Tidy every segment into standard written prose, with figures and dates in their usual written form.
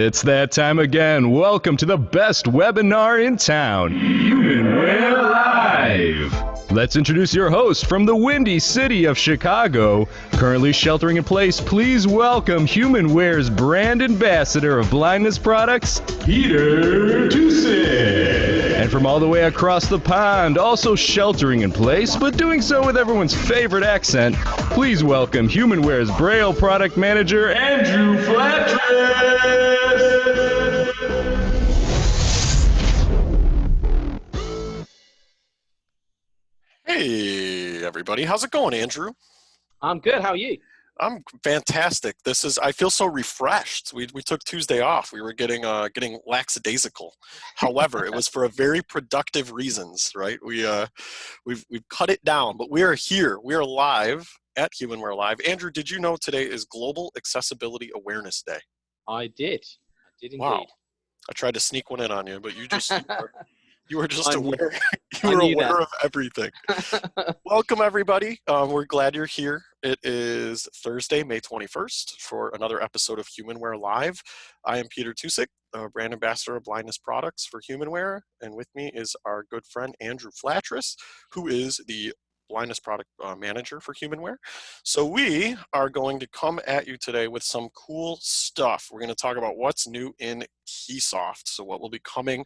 It's that time again. Welcome to the best webinar in town, HumanWare Live. Let's introduce your host from the windy city of Chicago, currently sheltering in place. Please welcome HumanWare's brand ambassador of blindness products, Peter Tusick. And from all the way across the pond, also sheltering in place, but doing so with everyone's favorite accent, please welcome HumanWare's Braille product manager, Andrew Flattress. Hey everybody, how's it going, Andrew? I'm good. How are you? I'm fantastic. I feel so refreshed. We took Tuesday off. We were getting lackadaisical. However, it was for a very productive reasons, right? We've cut it down, but we are here. We are live at HumanWare Live. Andrew, did you know today is Global Accessibility Awareness Day? I did indeed. Wow. I tried to sneak one in on you, but you were just aware. I You were knew aware that. of everything. Welcome, everybody. We're glad you're here. It is Thursday, May 21st, for another episode of HumanWare Live. I am Peter Tusick, brand ambassador of blindness products for HumanWare, and with me is our good friend Andrew Flattress, who is the blindness product manager for HumanWare. So we are going to come at you today with some cool stuff. We're going to talk about what's new in KeySoft. So what will be coming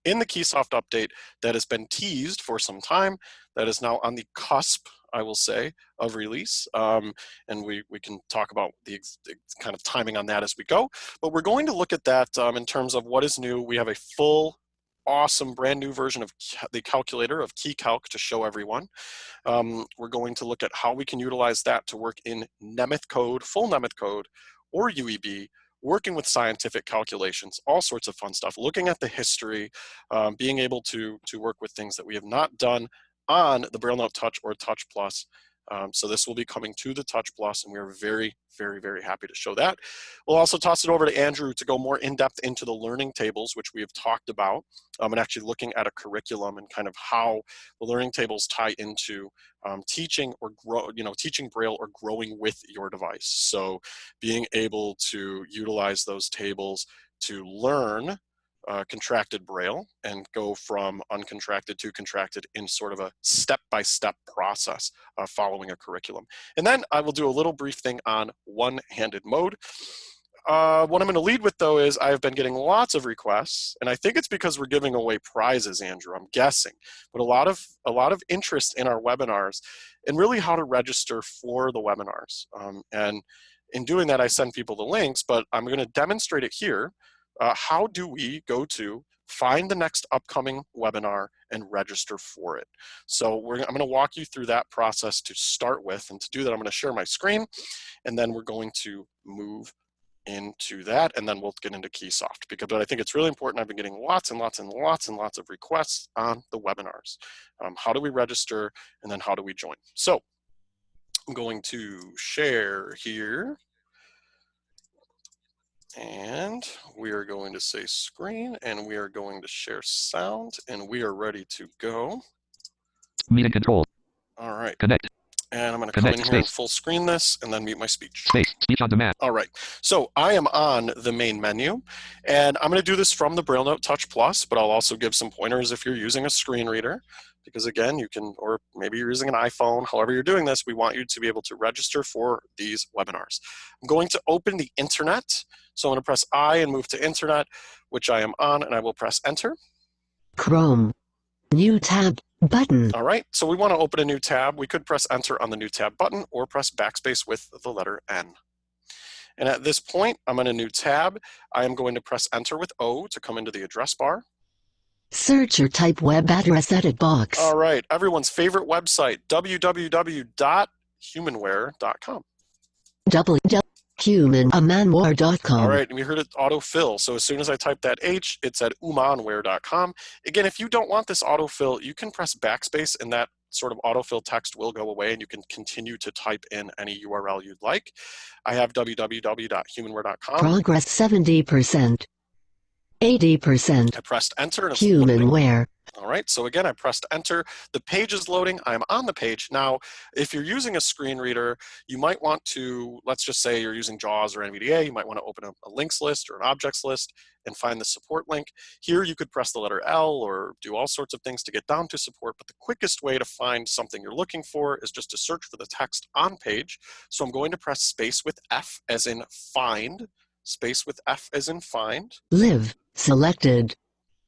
in the KeySoft update that has been teased for some time, that is now on the cusp, I will say, of release. And we can talk about the kind of timing on that as we go. But we're going to look at that in terms of what is new. We have a full awesome brand new version of the calculator of KeyCalc to show everyone. We're going to look at how we can utilize that to work in Nemeth code, full Nemeth code, or UEB, working with scientific calculations, all sorts of fun stuff, looking at the history, being able to work with things that we have not done on the BrailleNote Touch or Touch Plus. So this will be coming to the Touch Plus, and we are very, very, very happy to show that. We'll also toss it over to Andrew to go more in-depth into the learning tables, which we have talked about, and actually looking at a curriculum and kind of how the learning tables tie into teaching or teaching Braille or growing with your device. So being able to utilize those tables to learn contracted Braille and go from uncontracted to contracted in sort of a step-by-step process following a curriculum. And then I will do a little brief thing on one-handed mode. What I'm going to lead with, though, is I've been getting lots of requests, and I think it's because we're giving away prizes, Andrew, I'm guessing, but a lot of interest in our webinars and really how to register for the webinars. And in doing that, I send people the links, but I'm going to demonstrate it here. How do we go to find the next upcoming webinar and register for it? So I'm going to walk you through that process to start with, and to do that I'm going to share my screen, and then we're going to move into that, and then we'll get into KeySoft, but I think it's really important. I've been getting lots and lots and lots and lots of requests on the webinars. How do we register, and then how do we join? So I'm going to share here. And we are going to say screen, and we are going to share sound, and we are ready to go. Meeting control. All right. Connect. And I'm going to come in here and full screen this and then mute my speech. Space. Speech on demand. All right. So I am on the main menu, and I'm going to do this from the BrailleNote Touch Plus, but I'll also give some pointers if you're using a screen reader, because again, you can, or maybe you're using an iPhone, however you're doing this, we want you to be able to register for these webinars. I'm going to open the internet. So I'm going to press I and move to internet, which I am on, and I will press enter. Chrome. New tab button. All right, so we want to open a new tab. We could press enter on the new tab button or press backspace with the letter N. And at this point, I'm in a new tab. I am going to press enter with O to come into the address bar. Search or type web address edit box. All right, everyone's favorite website, www.humanware.com. HumanWare.com. All right, and we heard it autofill. So as soon as I type that H, it said humanware.com. Again, if you don't want this autofill, you can press backspace, and that sort of autofill text will go away, and you can continue to type in any URL you'd like. I have www.humanware.com. Progress 70%. 80%. I pressed enter and it's loading. HumanWare. All right, so again, I pressed enter. The page is loading. I'm on the page. Now, if you're using a screen reader, you might want to, let's just say you're using JAWS or NVDA, you might want to open a links list or an objects list and find the support link. Here, you could press the letter L or do all sorts of things to get down to support, but the quickest way to find something you're looking for is just to search for the text on page. So I'm going to press space with F as in find, space with F as in find. Live. Selected.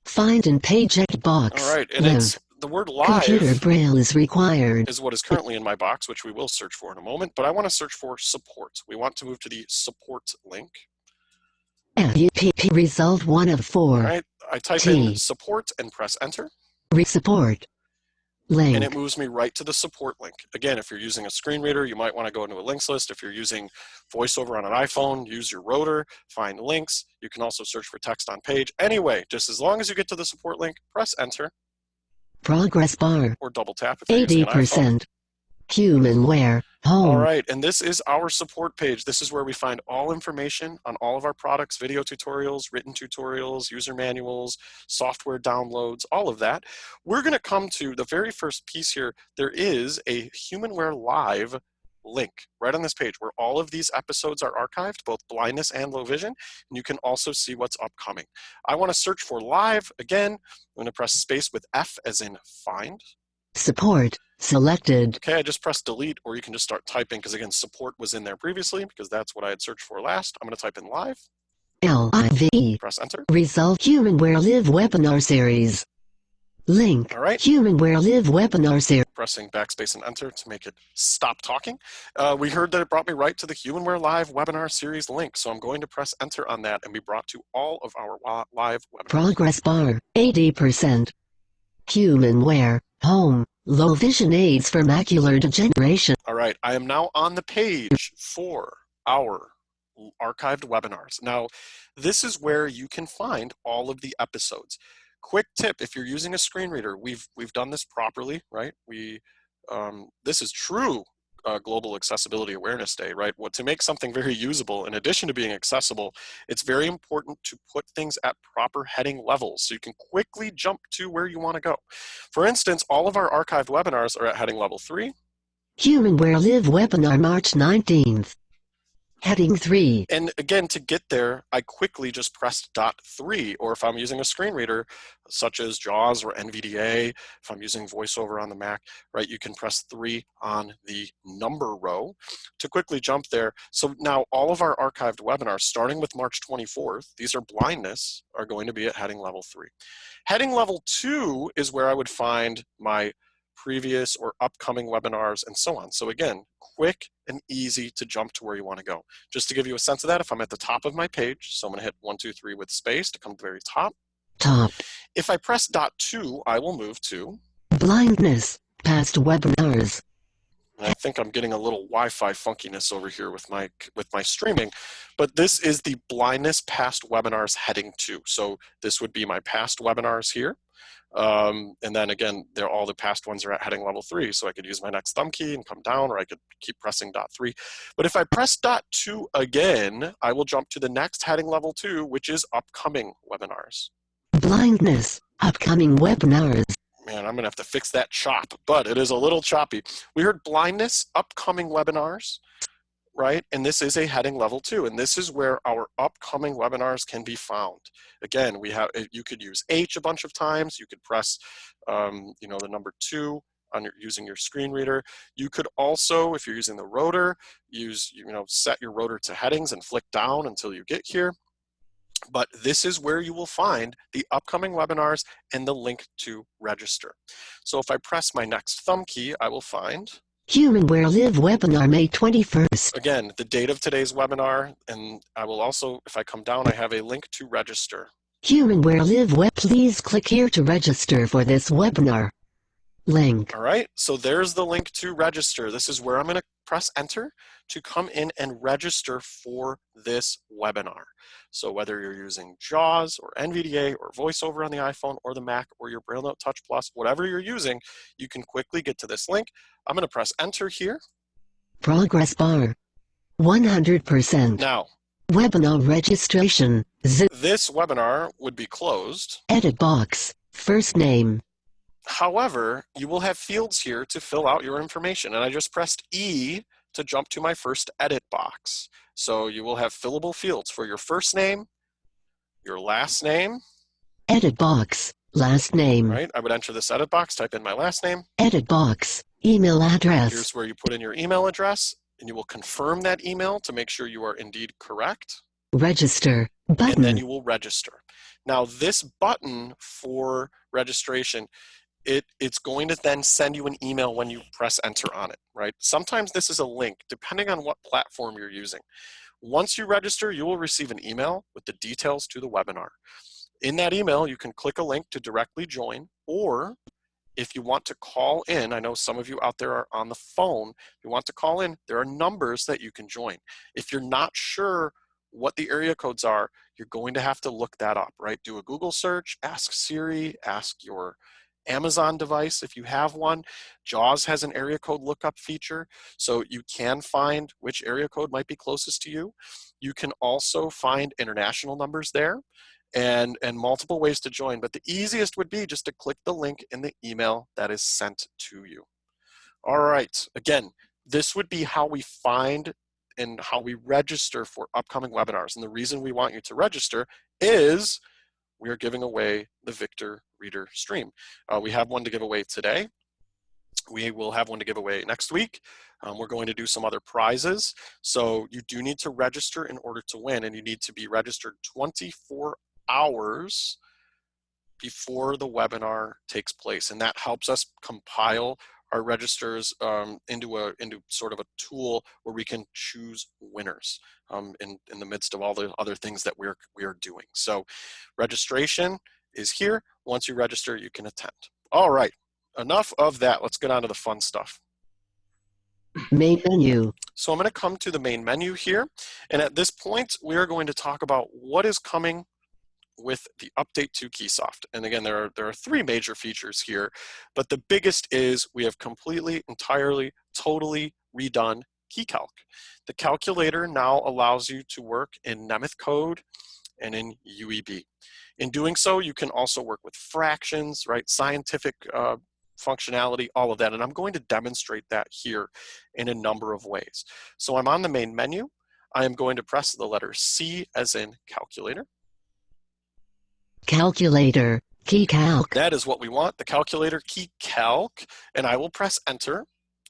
Find in page check box. All right, and Live. it's the word live. Computer Braille is required. Is what is currently in my box, which we will search for in a moment, but I want to search for support. We want to move to the support link. FUPP result 1 of 4. All right, I type in support and press enter. Support. Link. And it moves me right to the support link. Again, if you're using a screen reader, you might want to go into a links list. If you're using VoiceOver on an iPhone, use your rotor, find links. You can also search for text on page. Anyway, just as long as you get to the support link, press enter. Progress bar. Or double tap if you're using an iPhone. 80%. HumanWare. Home. All right, and this is our support page. This is where we find all information on all of our products, video tutorials, written tutorials, user manuals, software downloads, all of that. We're going to come to the very first piece here. There is a HumanWare Live link right on this page where all of these episodes are archived, both blindness and low vision, and you can also see what's upcoming. I want to search for live. Again, I'm going to press space with F as in find. Support. Selected. Okay, I just pressed delete, or you can just start typing because again, support was in there previously because that's what I had searched for last. I'm going to type in live. LIV. Press enter. Result HumanWare Live Webinar Series. Link. All right. HumanWare Live Webinar Series. Pressing backspace and enter to make it stop talking. We heard that it brought me right to the HumanWare Live Webinar Series link, so I'm going to press enter on that and be brought to all of our live webinars. Progress bar. 80%. HumanWare. Home. Low vision aids for macular degeneration. All right, I am now on the page for our archived webinars. Now, this is where you can find all of the episodes. Quick tip, if you're using a screen reader, we've done this properly, right? This is true Global Accessibility Awareness Day, right? To make something very usable, in addition to being accessible, it's very important to put things at proper heading levels so you can quickly jump to where you want to go. For instance, all of our archived webinars are at heading level 3. HumanWare Live Webinar March 19th. Heading 3. And again, to get there, I quickly just pressed .3, or if I'm using a screen reader, such as JAWS or NVDA, if I'm using VoiceOver on the Mac, right, you can press 3 on the number row to quickly jump there. So now all of our archived webinars, starting with March 24th, these are blindness, are going to be at heading level 3. Heading level 2 is where I would find my previous or upcoming webinars and so on. So again, quick and easy to jump to where you want to go. Just to give you a sense of that, if I'm at the top of my page, so I'm going to hit 1, 2, 3 with space to come to the very top. Top. If I press .2, I will move to blindness, past webinars. And I think I'm getting a little Wi-Fi funkiness over here with my streaming, but this is the blindness past webinars heading 2. So this would be my past webinars here. And then again, all the past ones are at heading level 3, so I could use my next thumb key and come down, or I could keep pressing .3. But if I press .2 again, I will jump to the next heading level 2, which is upcoming webinars. Blindness, upcoming webinars. Man, I'm gonna have to fix that chop, but it is a little choppy. We heard blindness, upcoming webinars, right? And this is a heading level 2, and this is where our upcoming webinars can be found. Again, you could use H a bunch of times. You could press, the number 2 on using your screen reader. You could also, if you're using the rotor, set your rotor to headings and flick down until you get here. But this is where you will find the upcoming webinars and the link to register. So if I press my next thumb key, I will find HumanWare Live Webinar May 21st. Again, the date of today's webinar, and I will also, if I come down, I have a link to register. HumanWare Live Web. Please click here to register for this webinar. Link. All right, so there's the link to register. This is where I'm going to press enter to come in and register for this webinar. So whether you're using JAWS or NVDA or VoiceOver on the iPhone or the Mac or your BrailleNote Touch Plus, whatever you're using, you can quickly get to this link. I'm going to press enter here. Progress bar. 100%. Now, webinar registration. Zip. This webinar would be closed. Edit box. First name. However, you will have fields here to fill out your information. And I just pressed E to jump to my first edit box. So you will have fillable fields for your first name, your last name. Edit box. Last name. Right? I would enter this edit box, type in my last name. Edit box. Email address. Here's where you put in your email address, and you will confirm that email to make sure you are indeed correct. Register. Button. And then you will register. Now this button for registration, it's going to then send you an email when you press enter on it, right? Sometimes this is a link, depending on what platform you're using. Once you register, you will receive an email with the details to the webinar. In that email, you can click a link to directly join, or if you want to call in, I know some of you out there are on the phone, if you want to call in, there are numbers that you can join. If you're not sure what the area codes are, you're going to have to look that up, right? Do a Google search, ask Siri, ask your Amazon device if you have one. JAWS has an area code lookup feature, so you can find which area code might be closest to you. You can also find international numbers there and multiple ways to join, but the easiest would be just to click the link in the email that is sent to you. All right, again, this would be how we find and how we register for upcoming webinars. And the reason we want you to register is we are giving away the Victor Reader Stream. We have one to give away today. We will have one to give away next week. We're going to do some other prizes. So you do need to register in order to win, and you need to be registered 24 hours before the webinar takes place. And that helps us compile our registers into sort of a tool where we can choose winners in the midst of all the other things that we are doing. So registration is here. Once you register, you can attend. All right, enough of that. Let's get on to the fun stuff. Main menu. So I'm going to come to the main menu here. And at this point, we are going to talk about what is coming with the update to KeySoft. And again, there are three major features here, but the biggest is we have completely, entirely, totally redone KeyCalc. The calculator now allows you to work in Nemeth code and in UEB. In doing so, you can also work with fractions, right? Scientific functionality, all of that. And I'm going to demonstrate that here in a number of ways. So I'm on the main menu. I am going to press the letter C as in calculator. Calculator, KeyCalc. That is what we want, the calculator KeyCalc, and I will press enter,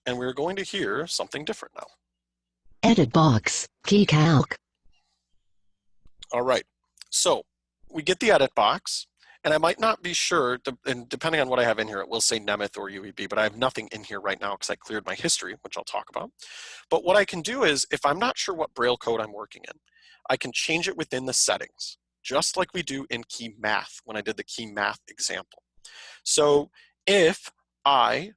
and we're going to hear something different now. Edit box, KeyCalc. All right, so we get the edit box, and I might not be sure, and depending on what I have in here, it will say Nemeth or UEB, but I have nothing in here right now because I cleared my history, which I'll talk about. But what I can do is, if I'm not sure what Braille code I'm working in, I can change it within the settings, just like we do in Key Math when I did the Key Math example. So if I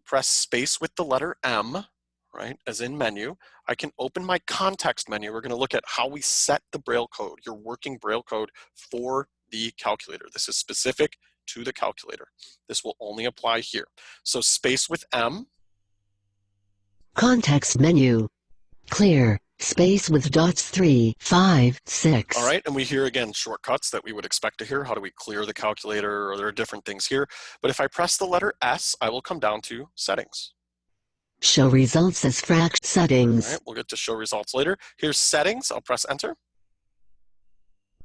press space with the letter M, right, as in menu, I can open my context menu. We're going to look at how we set the Braille code, your working Braille code for the calculator. This is specific to the calculator. This will only apply here. So space with M. Context menu. Clear. Space with dots 3, 5, 6. All right, and we hear again shortcuts that we would expect to hear. How do we clear the calculator? Or there are different things here. But if I press the letter S, I will come down to settings. Show results as fraction settings. All right, we'll get to show results later. Here's settings. I'll press enter.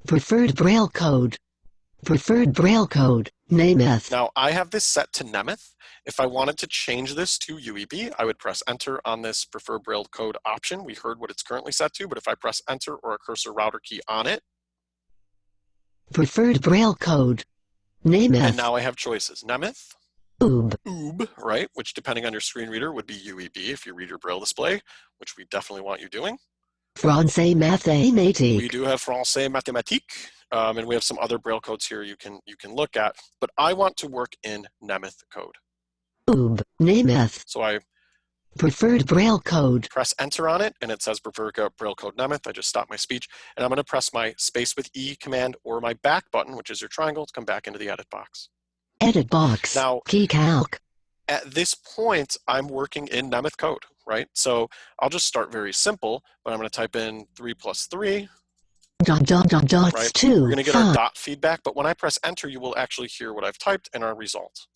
Preferred Braille code. Preferred Braille code. Nemeth. Now I have this set to Nemeth. If I wanted to change this to UEB, I would press enter on this preferred Braille code option. We heard what it's currently set to, but if I press enter or a cursor router key on it. Preferred Braille code. Nemeth. And now I have choices. Nemeth. Oob, right, which depending on your screen reader would be UEB if you read your Braille display, which we definitely want you doing. Français mathématique. We do have Français mathématique, and we have some other Braille codes here you can look at, but I want to work in Nemeth code. Nemeth. So I preferred Braille code. Press enter on it, and it says preferred Braille code Nemeth. I just stopped my speech, and I'm going to press my space with E command or my back button, which is your triangle, to come back into the edit box. Edit box. Now, KeyCalc. At this point, I'm working in Nemeth code, right? So I'll just start very simple, but I'm going to type in 3 plus 3 Dots right? 2, We're going to get our 5. dot feedback, but when I press enter, you will actually hear what I've typed and our result.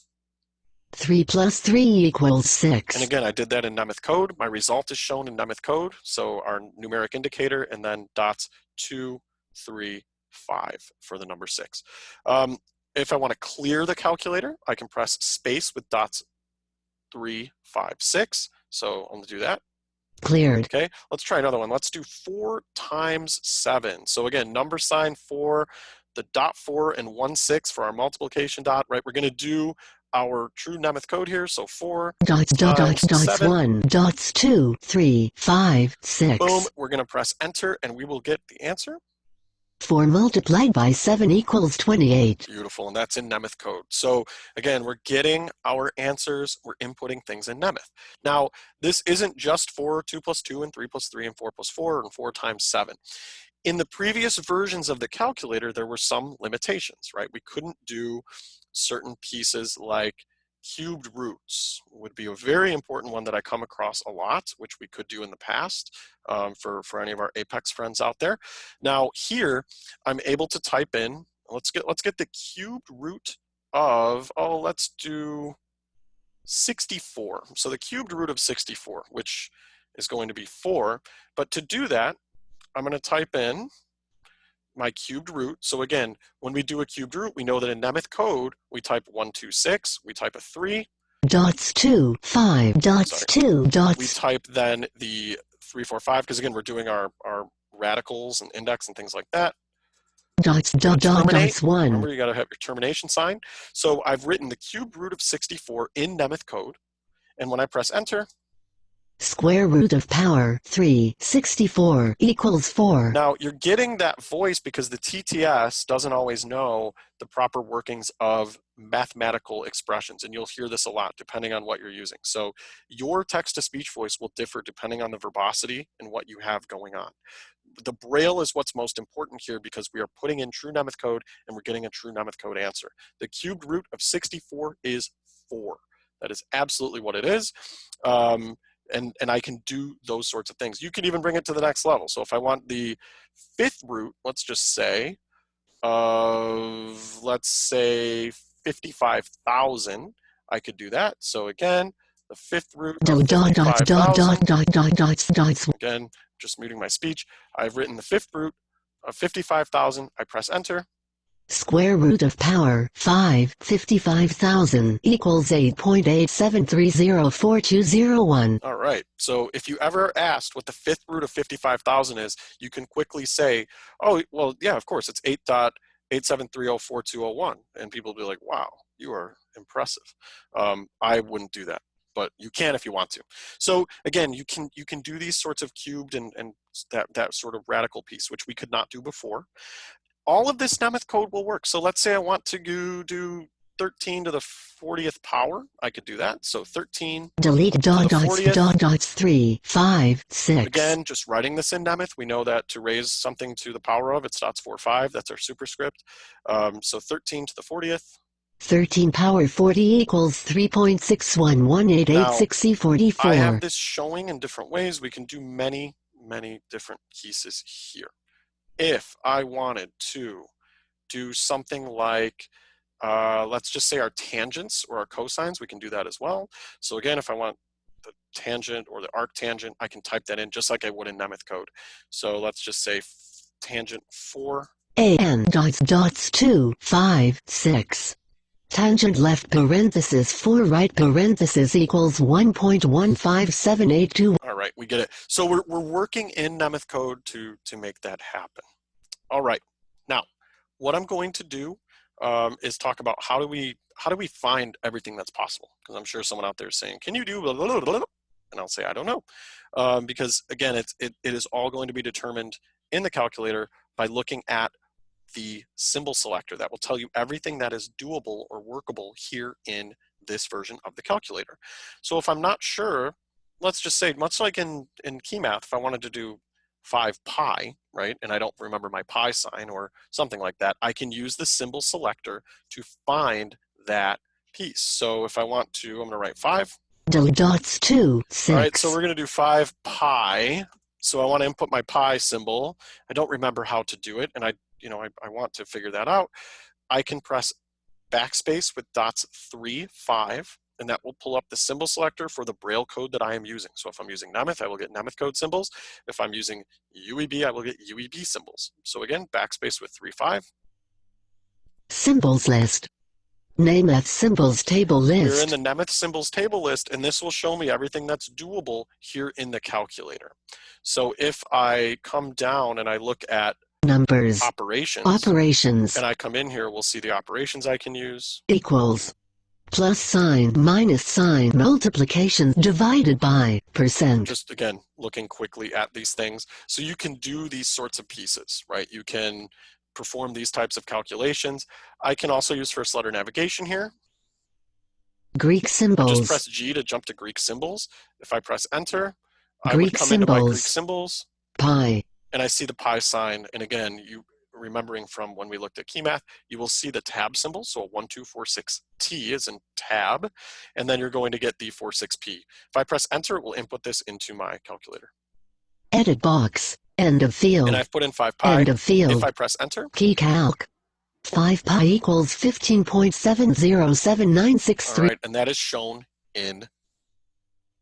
3 plus 3 equals 6. And again, I did that in Nemeth code. My result is shown in Nemeth code, so our numeric indicator, and then dots 2, 3, 5 for the number 6. If I want to clear the calculator, I can press space with dots 3, 5, 6. So I'm going to do that. Cleared. Okay, let's try another one. Let's do 4 times 7. So again, number sign 4, the dot 4 and 1, 6 for our multiplication dot, right? We're going to do our true Nemeth code here. So 4 Dots 7. 1, dots 2, 3, 5, 6. Boom, we're going to press enter and we will get the answer. 4 multiplied by 7 equals 28. Beautiful, and that's in Nemeth code. So again, we're getting our answers, we're inputting things in Nemeth. Now, this isn't just for 2 plus 2 and 3 plus 3 and 4 plus 4 and 4 times 7. In the previous versions of the calculator, there were some limitations, right? We couldn't do certain pieces like cubed roots would be a very important one that I come across a lot, which we could do in the past for any of our Apex friends out there. Now here, I'm able to type in, let's get the cubed root of, let's do 64. So the cubed root of 64, which is going to be 4. But to do that, I'm going to type in my cubed root. So again, when we do a cubed root, we know that in Nemeth code, we type 1, 2, 6, we type a 3. Dots 2, 5, dots 2, We dots. type then the 3, 4, 5, because again, we're doing our radicals and index and things like that. Dots 1. Remember, you got to have your termination sign. So I've written the cubed root of 64 in Nemeth code. And when I press enter, Square root of power 3, 64 equals 4. now you're getting that voice because the TTS doesn't always know the proper workings of mathematical expressions. And you'll hear this a lot depending on what you're using. So your text-to-speech voice will differ depending on the verbosity and what you have going on. The Braille is what's most important here because we are putting in true Nemeth code and we're getting a true Nemeth code answer. The cubed root of 64 is 4. That is absolutely what it is. And I can do those sorts of things. You can even bring it to the next level. So if I want the 5th root, let's just say, of, let's say 55,000, I could do that. So again, the 5th root of 55,000. Again, just muting my speech. I've written the 5th root of 55,000. I press enter. Square root of power 5, 55,000 equals 8.87304201. All right, so if you ever asked what the 5th root of 55,000 is, you can quickly say, oh, well, yeah, of course, it's 8.87304201. And people will be like, wow, you are impressive. I wouldn't do that, but you can if you want to. So again, you can do these sorts of cubed and that sort of radical piece, which we could not do before. All of this Nemeth code will work. So let's say I want to do 13 to the 40th power. I could do that. So 13 delete to the 40th. 3, 5, 6. Again, just writing this in Nemeth, we know that to raise something to the power of, it's dots 4, 5. That's our superscript. So 13 to the 40th. 13 power 40 equals 3.611886C44. I have this showing in different ways. We can do many, many different pieces here. If I wanted to do something like, let's just say our tangents or our cosines, we can do that as well. So again, if I want the tangent or the arctangent, I can type that in just like I would in Nemeth code. So let's just say tangent 4. And dots 2, 5, 6. Tangent left parenthesis 4 right parenthesis equals 1.15782. All right, we get it. So we're working in Nemeth code to make that happen. All right, now what I'm going to do is talk about how do we find everything that's possible? Because I'm sure someone out there is saying, can you do blah, blah, blah, blah? And I'll say, I don't know. Because again, it is all going to be determined in the calculator by looking at the symbol selector that will tell you everything that is doable or workable here in this version of the calculator. So if I'm not sure, let's just say, much like in key math, if I wanted to do 5 pi, right, and I don't remember my pi sign or something like that, I can use the symbol selector to find that piece. So if I want to, I'm going to write 5. Dots 2, 6. All right, so we're going to do 5 pi So I want to input my pi symbol. I don't remember how to do it, and I want to figure that out. I can press backspace with dots 3, 5, and that will pull up the symbol selector for the Braille code that I am using. So if I'm using Nemeth, I will get Nemeth code symbols. If I'm using UEB, I will get UEB symbols. So again, backspace with 3, 5. Symbols list. Nemeth symbols table We're list. in the Nemeth symbols table list, and this will show me everything that's doable here in the calculator. So if I come down and I look at Numbers. operations, Operations. and I come in here, we'll see the operations I can use. Equals. Plus sign, minus sign, multiplication, divided by, percent. Just again, looking quickly at these things. So you can do these sorts of pieces, right? You can perform these types of calculations. I can also use first letter navigation here. Greek symbols. Just press G to jump to Greek symbols. If I press enter, I Greek would come into my Greek symbols. symbols, Pi. and I see the pi sign. And again, you remembering from when we looked at key math, you will see the tab symbol. So 1246T is in tab, and then you're going to get the 46P. If I press enter, it will input this into my calculator. Edit box. End of field. And I've put in 5 pi. End of field. If I press enter, KeyCalc. 5 pi equals 15.707963. all right, and that is shown in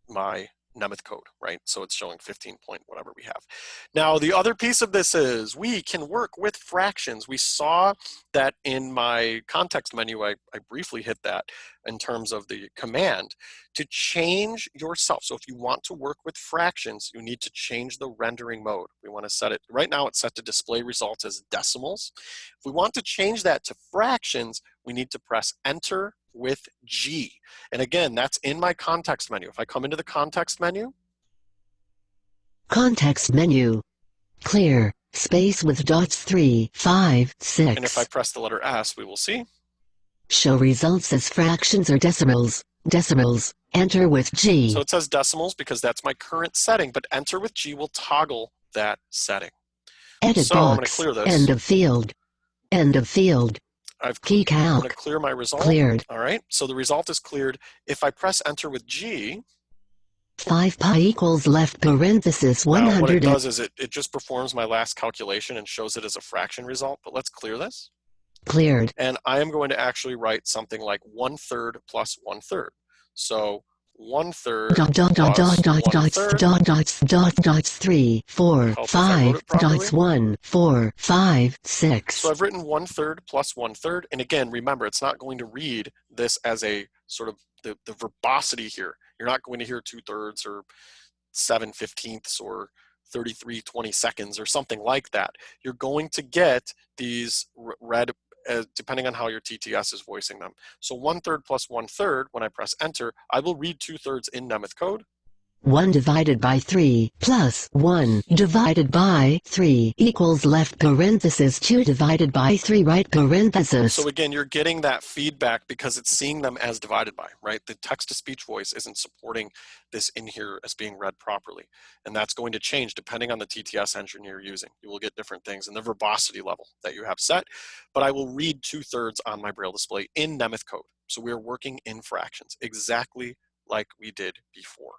my Nemeth code, right? So it's showing 15 point whatever we have. Now, the other piece of this is we can work with fractions. We saw that in my context menu, I briefly hit that in terms of the command to change yourself. So if you want to work with fractions, you need to change the rendering mode. We want to set it, right now it's set to display results as decimals. If we want to change that to fractions, we need to press enter with G. And again, that's in my context menu. If I come into the context menu, Context menu. Clear. Space with dots 3, 5, 6. and if I press the letter S, we will see. Show results as fractions or decimals. Decimals. Enter with G. So it says decimals because that's my current setting, but enter with G will toggle that setting. Edit So I'm going to box. clear this. End of field. End of field. I'm going KeyCalc. to clear my result. Cleared. All right, so the result is cleared. If I press enter with G, 5 pi equals left parenthesis now what it 100. does is it just performs my last calculation and shows it as a fraction result. But let's clear this. Cleared. And I am going to actually write something like 1/3 plus 1/3. So 1/3 Dot dot dot plus dot dot dots 1/3. dot dots dot dots 3, 4, Help if I wrote 5 it properly. dots 1, 4, 5, 6. So I've written 1/3 plus 1/3. And again, remember, it's not going to read this as a sort of the verbosity here. You're not going to hear 2/3 or 7/15 or 33/22 or something like that. You're going to get these read depending on how your TTS is voicing them. So 1/3 plus 1/3, when I press enter, I will read 2/3 in Nemeth code. 1 divided by 3 plus 1 divided by 3 equals left parenthesis 2 divided by 3 right parenthesis. So again, you're getting that feedback because it's seeing them as divided by, right? The text-to-speech voice isn't supporting this in here as being read properly. And that's going to change depending on the TTS engine you're using. You will get different things in the verbosity level that you have set, but I will read 2/3 on my Braille display in Nemeth code. So we're working in fractions, exactly like we did before.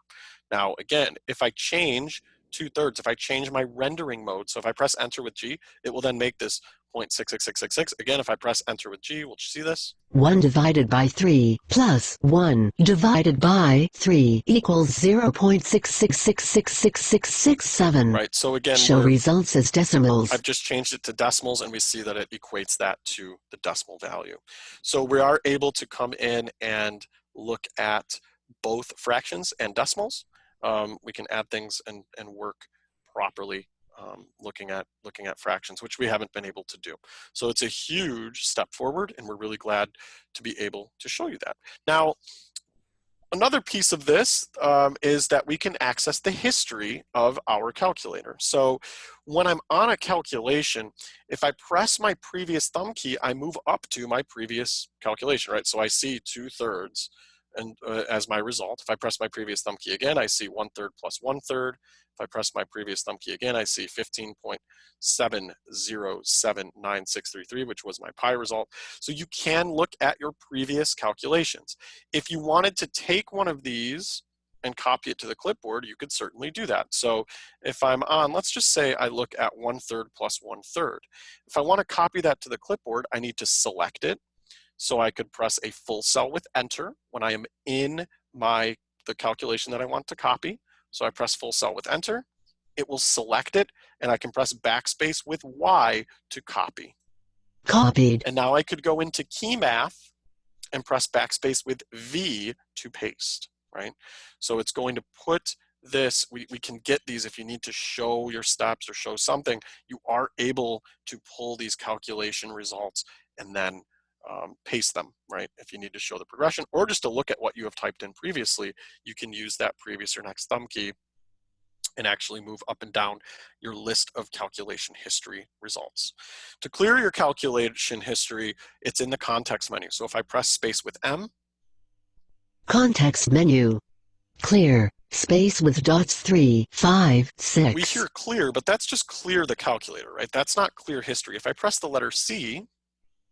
Now, again, if I change 2/3, if I change my rendering mode, so if I press enter with G, it will then make this 0.66666. Again, if I press enter with G, we'll see this. 1 divided by 3 plus 1 divided by 3 equals 0.6666667. Right, so again, Show results as decimals. I've just changed it to decimals, and we see that it equates that to the decimal value. So we are able to come in and look at both fractions and decimals. We can add things and work properly looking at fractions, which we haven't been able to do. So it's a huge step forward, and we're really glad to be able to show you that. Now, another piece of this is that we can access the history of our calculator. So when I'm on a calculation, if I press my previous thumb key, I move up to my previous calculation, right? So I see 2/3 and as my result. If I press my previous thumb key again, I see 1/3 plus 1/3. If I press my previous thumb key again, I see 15.7079633, which was my pi result. So you can look at your previous calculations. If you wanted to take one of these and copy it to the clipboard, you could certainly do that. So if I'm on, let's just say I look at 1/3 plus 1/3. If I want to copy that to the clipboard, I need to select it. So I could press a full cell with enter when I am in the calculation that I want to copy. So I press full cell with enter. It will select it, and I can press backspace with Y to copy. Copied. And now I could go into key math and press backspace with V to paste, right? So it's going to put this, we can get these if you need to show your steps or show something, you are able to pull these calculation results and then paste them, right? If you need to show the progression or just to look at what you have typed in previously, you can use that previous or next thumb key and actually move up and down your list of calculation history results. To clear your calculation history, it's in the context menu. So if I press space with M. Context menu. Clear. Space with dots 3, 5, 6. We hear clear, but that's just clear the calculator, right? That's not clear history. If I press the letter C,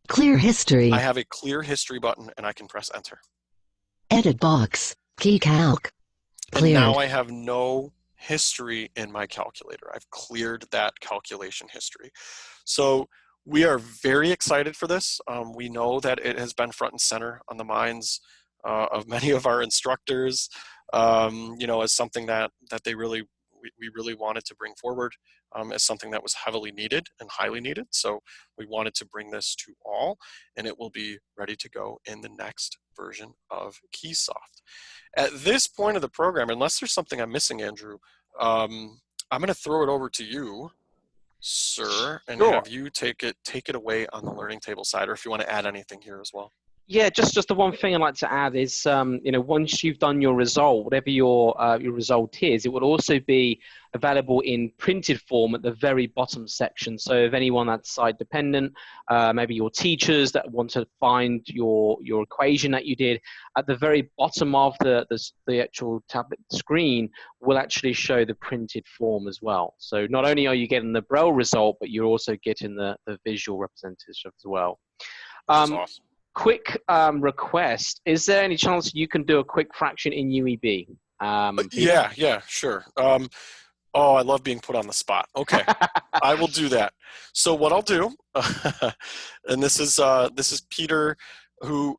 Clear history. I have a clear history button and I can press enter. Edit box. KeyCalc. And Cleared. now I have no history in my calculator. I've cleared that calculation history. So we are very excited for this. We know that it has been front and center on the minds of many of our instructors, you know, as something that we really wanted to bring forward as something that was heavily needed and highly needed. So we wanted to bring this to all, and it will be ready to go in the next version of KeySoft. At this point of the program, unless there's something I'm missing, Andrew, I'm going to throw it over to you, sir, and Sure. have you take it away on the learning table side, or if you want to add anything here as well. Yeah, just the one thing I'd like to add is, you know, once you've done your result, whatever your result is, it will also be available in printed form at the very bottom section. So if anyone that's site dependent, maybe your teachers that want to find your equation that you did, at the very bottom of the actual tablet screen will actually show the printed form as well. So not only are you getting the Braille result, but you're also getting the visual representation as well. That's awesome. Quick request. Is there any chance you can do a quick fraction in UEB? Yeah, sure. Oh, I love being put on the spot. Okay, I will do that. So what I'll do, and this is Peter, who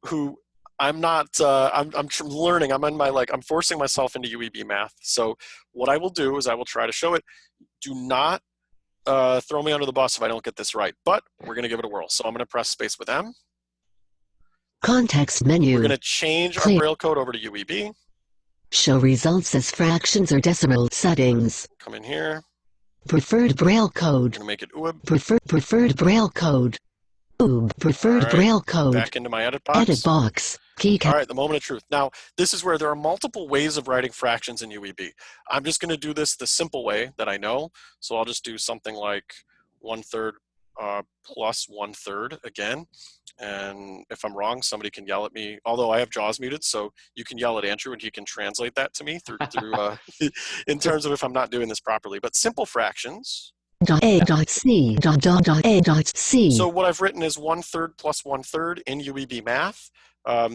I'm not. I'm learning. I'm forcing myself into UEB math. So what I will do is I will try to show it. Do not throw me under the bus if I don't get this right. But we're gonna give it a whirl. So I'm gonna press space with M. Context menu. We're going to change our Clear. Braille code over to UEB. Show results as fractions or decimal settings. Come in here. Preferred Braille code. I'm going to make it UIB. Preferred Braille code. OOB. Preferred All right. Braille code. Back into my edit box. Edit box. KeyCalc. All right, the moment of truth. Now, this is where there are multiple ways of writing fractions in UEB. I'm just going to do this the simple way that I know. So I'll just do something like 1/3 plus 1/3 again. And if I'm wrong, somebody can yell at me, although I have JAWS muted, so you can yell at Andrew and he can translate that to me through in terms of if I'm not doing this properly. But simple fractions. A.C. A.C. So what I've written is 1/3 plus 1/3 in UEB math.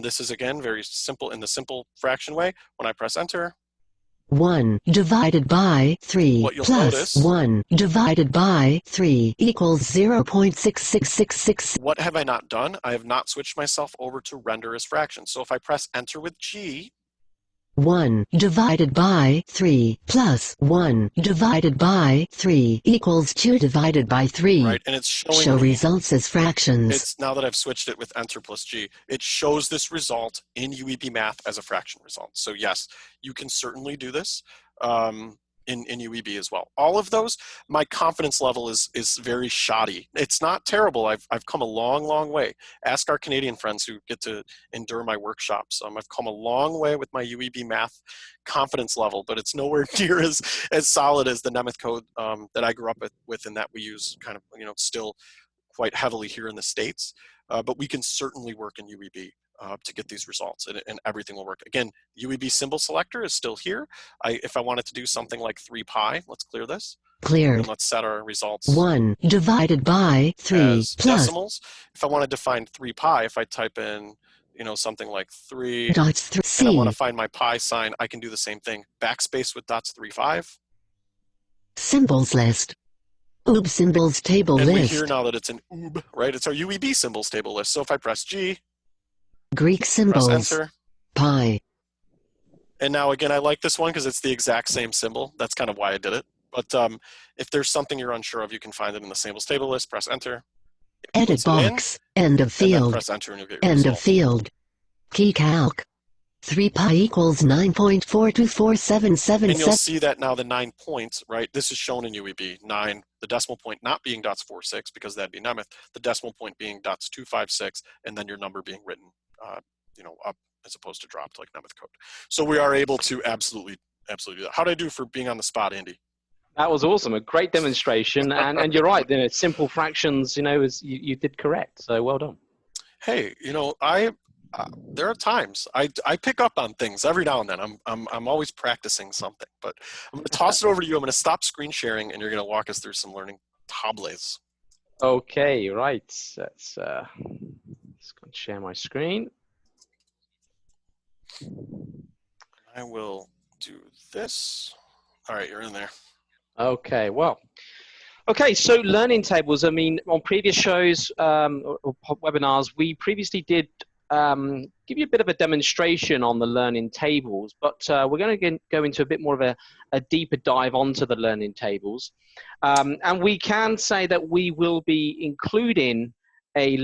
This is, again, very simple in the simple fraction way. When I press enter, 1 divided by 3 What you'll plus notice- 1 divided by 3 equals 0.6666. what have I not done? I have not switched myself over to render as fractions. So if I press enter with G, 1 divided by 3 plus 1 divided by 3 equals 2 divided by 3. right, and it's showing Show me, results as fractions. it's now that I've switched it with enter plus G, it shows this result in UEB math as a fraction result. So yes, you can certainly do this in UEB as well. All of those, my confidence level is very shoddy. It's not terrible. I've come a long way. Ask our Canadian friends who get to endure my workshops. I've come a long way with my UEB math confidence level, but it's nowhere near as solid as the Nemeth code that I grew up with and that we use kind of, you know, still quite heavily here in the States. But we can certainly work in UEB. To get these results, and everything will work. Again, UEB symbol selector is still here. If I wanted to do something like 3 pi, let's clear this. Cleared. And let's set our results 1 divided by 3 as plus decimals. If I wanted to find 3 pi, if I type in, something like 3, Dots and I want C. to find my pi sign, I can do the same thing. Backspace with dots 3, 5. Symbols list. OOB symbols table And we list. hear now that it's an OOB, right? It's our UEB symbols table list. So if I press G, Greek press symbols. enter. Pi. And now again, I like this one because it's the exact same symbol. That's kind of why I did it. But if there's something you're unsure of, you can find it in the symbols table list. Press enter. Edit Puts it in, box. End of and then field. press enter and you'll get your End of result. field. KeyCalc. 3 pi equals And you'll 9.424777. see that now the 9 points, right? This is shown in UEB. 9, the decimal point not being dots 4, 6, because that'd be Nemeth. The decimal point being dots 2, 5, 6, and then your number being written, up as opposed to dropped like Nemeth code. So we are able to absolutely do that. How did I do for being on the spot, Andy? That was awesome. A great demonstration. And you're right. Simple fractions, as you did correct. So well done. Hey, there are times I pick up on things every now and then. I'm always practicing something, but I'm going to toss it over to you. I'm going to stop screen sharing, and you're going to walk us through some learning tablets. Okay, right. Let's go and share my screen. I will do this. All right, you're in there. Okay, well. Okay, so learning tables. I mean, on previous shows or webinars, we previously did give you a bit of a demonstration on the learning tables, but we're going to go into a bit more of a deeper dive onto the learning tables. And we can say that we will be including a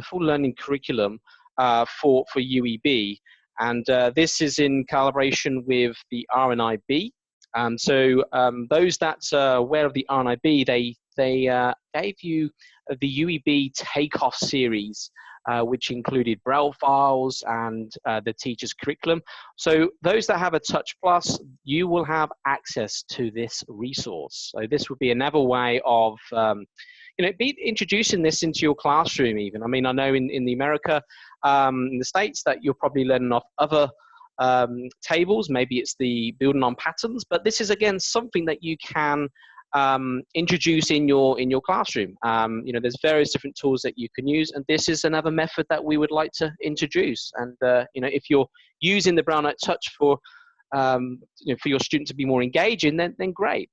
full learning curriculum for UEB. And this is in collaboration with the RNIB. So those that are aware of the RNIB, they gave you the UEB Takeoff series, which included Braille files and the teacher's curriculum. So those that have a Touch Plus, you will have access to this resource. So this would be another way of be introducing this into your classroom even. I mean, I know in the America, in the States, that you're probably learning off other tables. Maybe it's the building on patterns, but this is again something that you can introduce in your classroom. There's various different tools that you can use, and this is another method that we would like to introduce. And if you're using the BrailleNote Touch for your student to be more engaging, then great.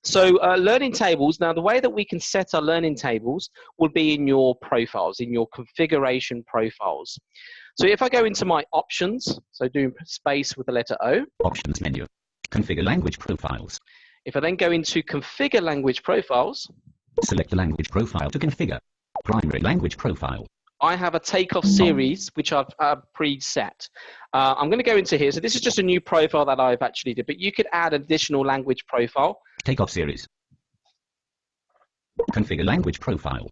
So learning tables, now the way that we can set our learning tables will be in your profiles, in your configuration profiles. So if I go into my options, so doing space with the letter O. Options menu. Configure language profiles. If I then go into configure language profiles. Select the language profile to configure. Primary language profile. I have a takeoff series, which I've preset. I'm going to go into here. So this is just a new profile that I've actually did, but you could add additional language profile. Takeoff series. Configure language profile.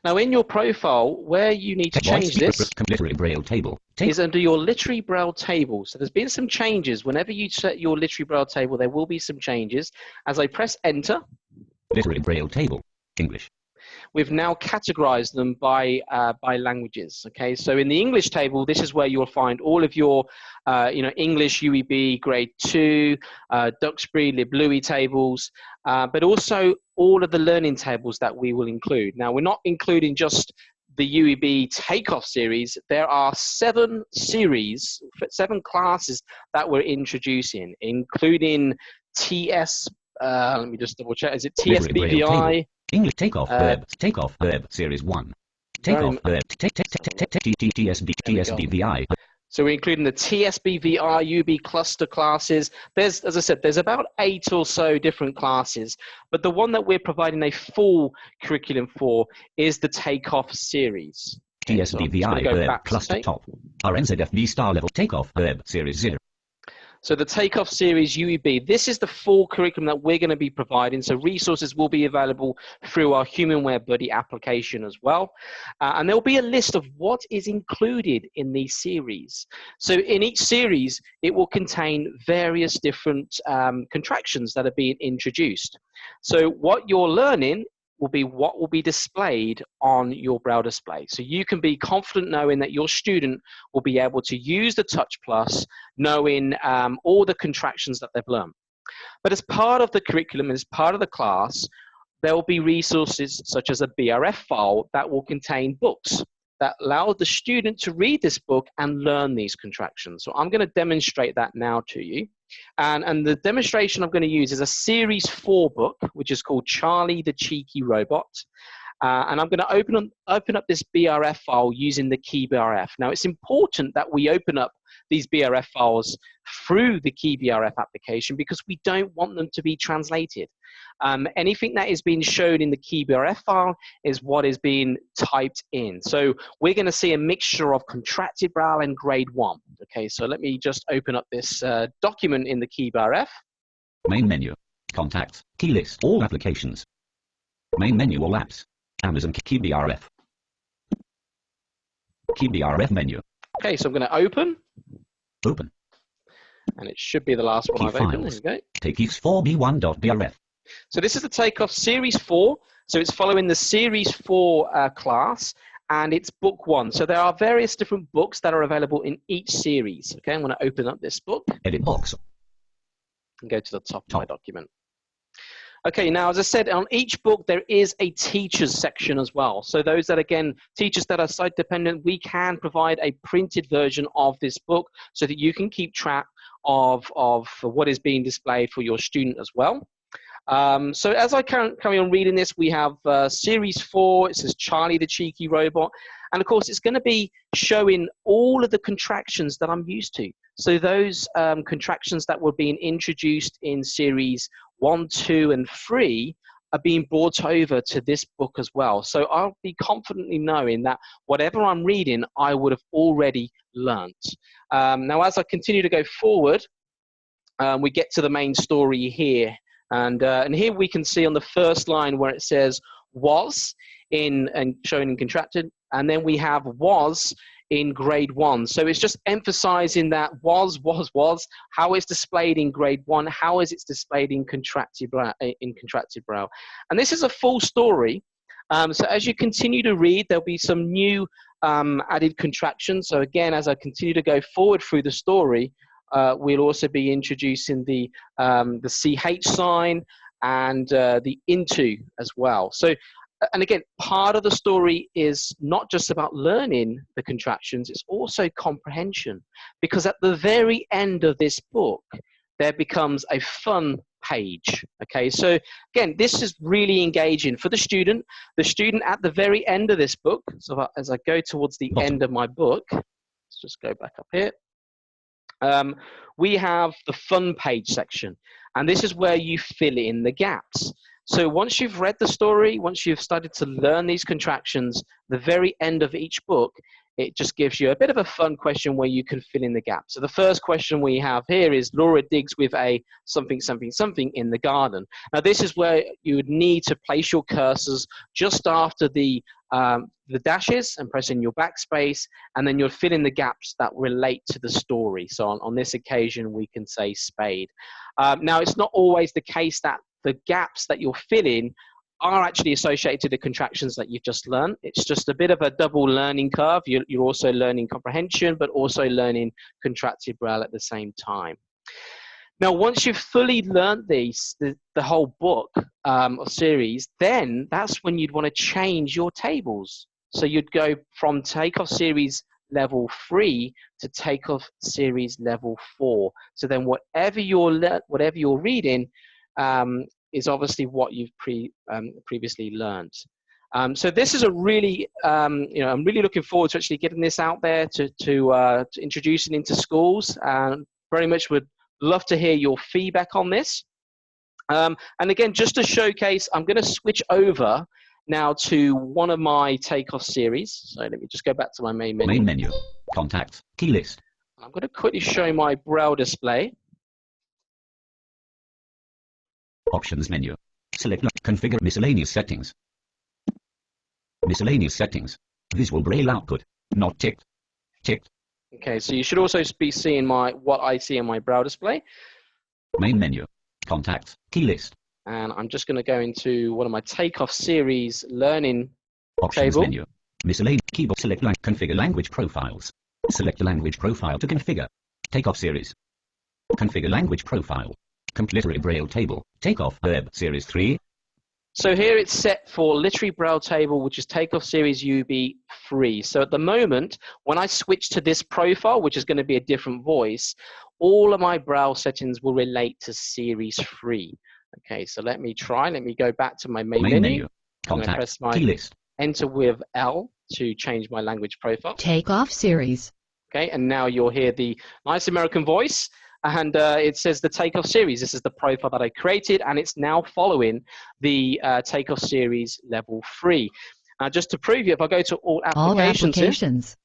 Now in your profile, where you need to change this literary Braille table is under your literary Braille table. So there's been some changes. Whenever you set your literary Braille table, there will be some changes. As I press enter. Literary Braille table, English. We've now categorized them by languages. Okay, so in the English table, this is where you'll find all of your, English UEB Grade 2, Duxbury, LibLouis tables, but also all of the learning tables that we will include. Now, we're not including just the UEB Takeoff series. There are 7 classes that we're introducing, including TS. Let me just double check. Is it TSBVI? English takeoff verb series 1. Takeoff verb TSBVI. So we're including the TSBVI UB cluster classes. As I said, there's about 8 or so different classes, but the one that we're providing a full curriculum for is the takeoff series. TSBVI verb cluster top. RNZFB star level takeoff verb series 0. So the Takeoff Series UEB, this is the full curriculum that we're going to be providing. So resources will be available through our HumanWare Buddy application as well. And there will be a list of what is included in these series. So in each series, it will contain various different contractions that are being introduced. So what you're learning will be what will be displayed on your Braille display. So you can be confident knowing that your student will be able to use the Touch Plus, knowing all the contractions that they've learned. But as part of the curriculum, as part of the class, there will be resources such as a BRF file that will contain books that allow the student to read this book and learn these contractions. So I'm going to demonstrate that now to you. And the demonstration I'm going to use is a Series 4 book, which is called Charlie the Cheeky Robot. And I'm going to open up this BRF file using the KeyBRF. Now, it's important that we open up these BRF files through the KeyBRF application because we don't want them to be translated. Anything that is being shown in the KeyBRF file is what is being typed in. So we're going to see a mixture of contracted Braille and grade 1. Okay, so let me just open up this document in the KeyBRF. Main menu. Contacts. Key list. All applications. Main menu. All apps. Amazon KeyBRF. KeyBRF menu. Okay, so I'm going to open. Open. And it should be the last one I've opened. There we go. Takeoff 4B1.brf. So this is the Takeoff Series 4. So it's following the Series 4 class, and it's book 1. So there are various different books that are available in each series. Okay, I'm going to open up this book. Edit box. And go to the top of my document. Okay, now as I said, on each book there is a teachers section as well. So those that, again, teachers that are site dependent, we can provide a printed version of this book so that you can keep track of what is being displayed for your student as well. So as I carry on reading this, we have Series 4, it says Charlie the Cheeky Robot. And of course, it's going to be showing all of the contractions that I'm used to. So those contractions that were being introduced in Series 1, 2, and 3 are being brought over to this book as well. So I'll be confidently knowing that whatever I'm reading, I would have already learnt. Now, as I continue to go forward, we get to the main story here. And here we can see on the first line where it says was and shown in contracted, and then we have was in grade 1. So it's just emphasizing that was, how it's displayed in grade 1, how is it displayed in contracted Braille. And this is a full story. So as you continue to read, there'll be some new added contractions. So again, as I continue to go forward through the story, we'll also be introducing the CH sign and the into as well. So, and again, part of the story is not just about learning the contractions, it's also comprehension. Because at the very end of this book, there becomes a fun page. Okay, so again, this is really engaging for the student. The student at the very end of this book, so as I go towards the end of my book, let's just go back up here. We have the fun page section, and this is where you fill in the gaps. So once you've read the story, once you've started to learn these contractions, the very end of each book, it just gives you a bit of a fun question where you can fill in the gaps. So the first question we have here is Laura digs with a something, something, something in the garden. Now this is where you would need to place your cursors just after the dashes and press in your backspace, and then you'll fill in the gaps that relate to the story. So on this occasion, we can say spade. Now it's not always the case that the gaps that you're filling are actually associated to the contractions that you've just learned. It's just a bit of a double learning curve. You're also learning comprehension, but also learning contracted Braille at the same time. Now, once you've fully learned the whole book or series, then that's when you'd want to change your tables. So you'd go from Takeoff Series Level 3 to Takeoff Series Level 4. So then whatever you're reading, is obviously what you've previously learned. So this is a really, I'm really looking forward to actually getting this out there to introduce it into schools, and very much would love to hear your feedback on this. And again, just to showcase, I'm going to switch over now to one of my Takeoff series. So let me just go back to my main menu. Main menu, contacts, key list. I'm going to quickly show my Braille display. Options menu. Select configure miscellaneous settings. Miscellaneous settings. Visual Braille output. Not ticked. Ticked. Okay, so you should also be seeing what I see in my Braille display. Main menu. Contacts. Key list. And I'm just going to go into one of my Takeoff series learning Options table. Menu. Miscellaneous keyboard. Select configure language profiles. Select the language profile to configure. Takeoff series. Configure language profile. Complete Braille table. Takeoff Web Series 3. So here it's set for Literary Braille Table, which is Takeoff Series UB free. So at the moment, when I switch to this profile, which is going to be a different voice, all of my Braille settings will relate to Series free. Okay, so let me go back to my main menu. I'm going to press my key list. Enter with L to change my language profile. Takeoff series. Okay, and now you'll hear the nice American voice, and it says the Takeoff series. This is the profile that I created, and it's now following the Takeoff series level 3. Just to prove you, if I go to all applications,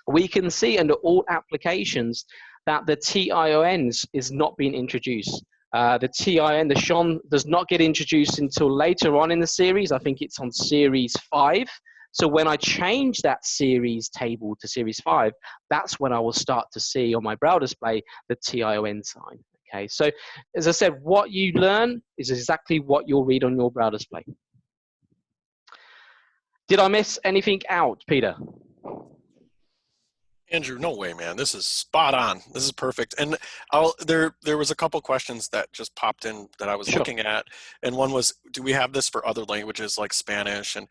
we can see under all applications that the TIONs is not being introduced. The TIN, the Sean, does not get introduced until later on in the series. I think it's on Series 5. So when I change that series table to Series 5, that's when I will start to see on my Braille display the TION sign. Okay, so as I said, what you learn is exactly what you'll read on your Braille display. Did I miss anything out, Peter? Andrew, no way, man. This is spot on. This is perfect. And there was a couple questions that just popped in that I was looking at. And one was, do we have this for other languages like Spanish? And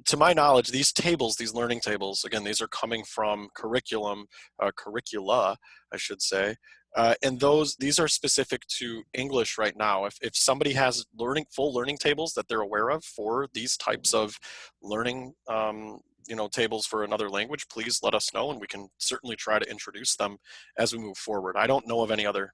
to my knowledge, these tables, these learning tables, again, these are coming from curricula, I should say. And these are specific to English right now. If somebody has full learning tables that they're aware of for these types of learning tables for another language, please let us know, and we can certainly try to introduce them as we move forward. I don't know of any other,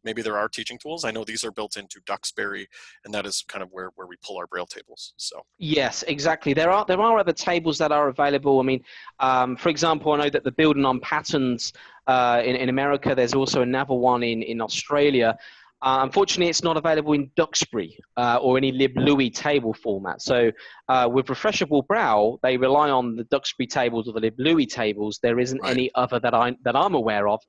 maybe there are teaching tools. I know these are built into Duxbury, and that is kind of where we pull our Braille tables. So yes, exactly. There are other tables that are available. I mean, for example, I know that the Building on Patterns in America, there's also another one in Australia. Unfortunately, it's not available in Duxbury or any LibLouis table format. So with Refreshable Braille, they rely on the Duxbury tables or the LibLouis tables. There isn't any other that I'm aware of.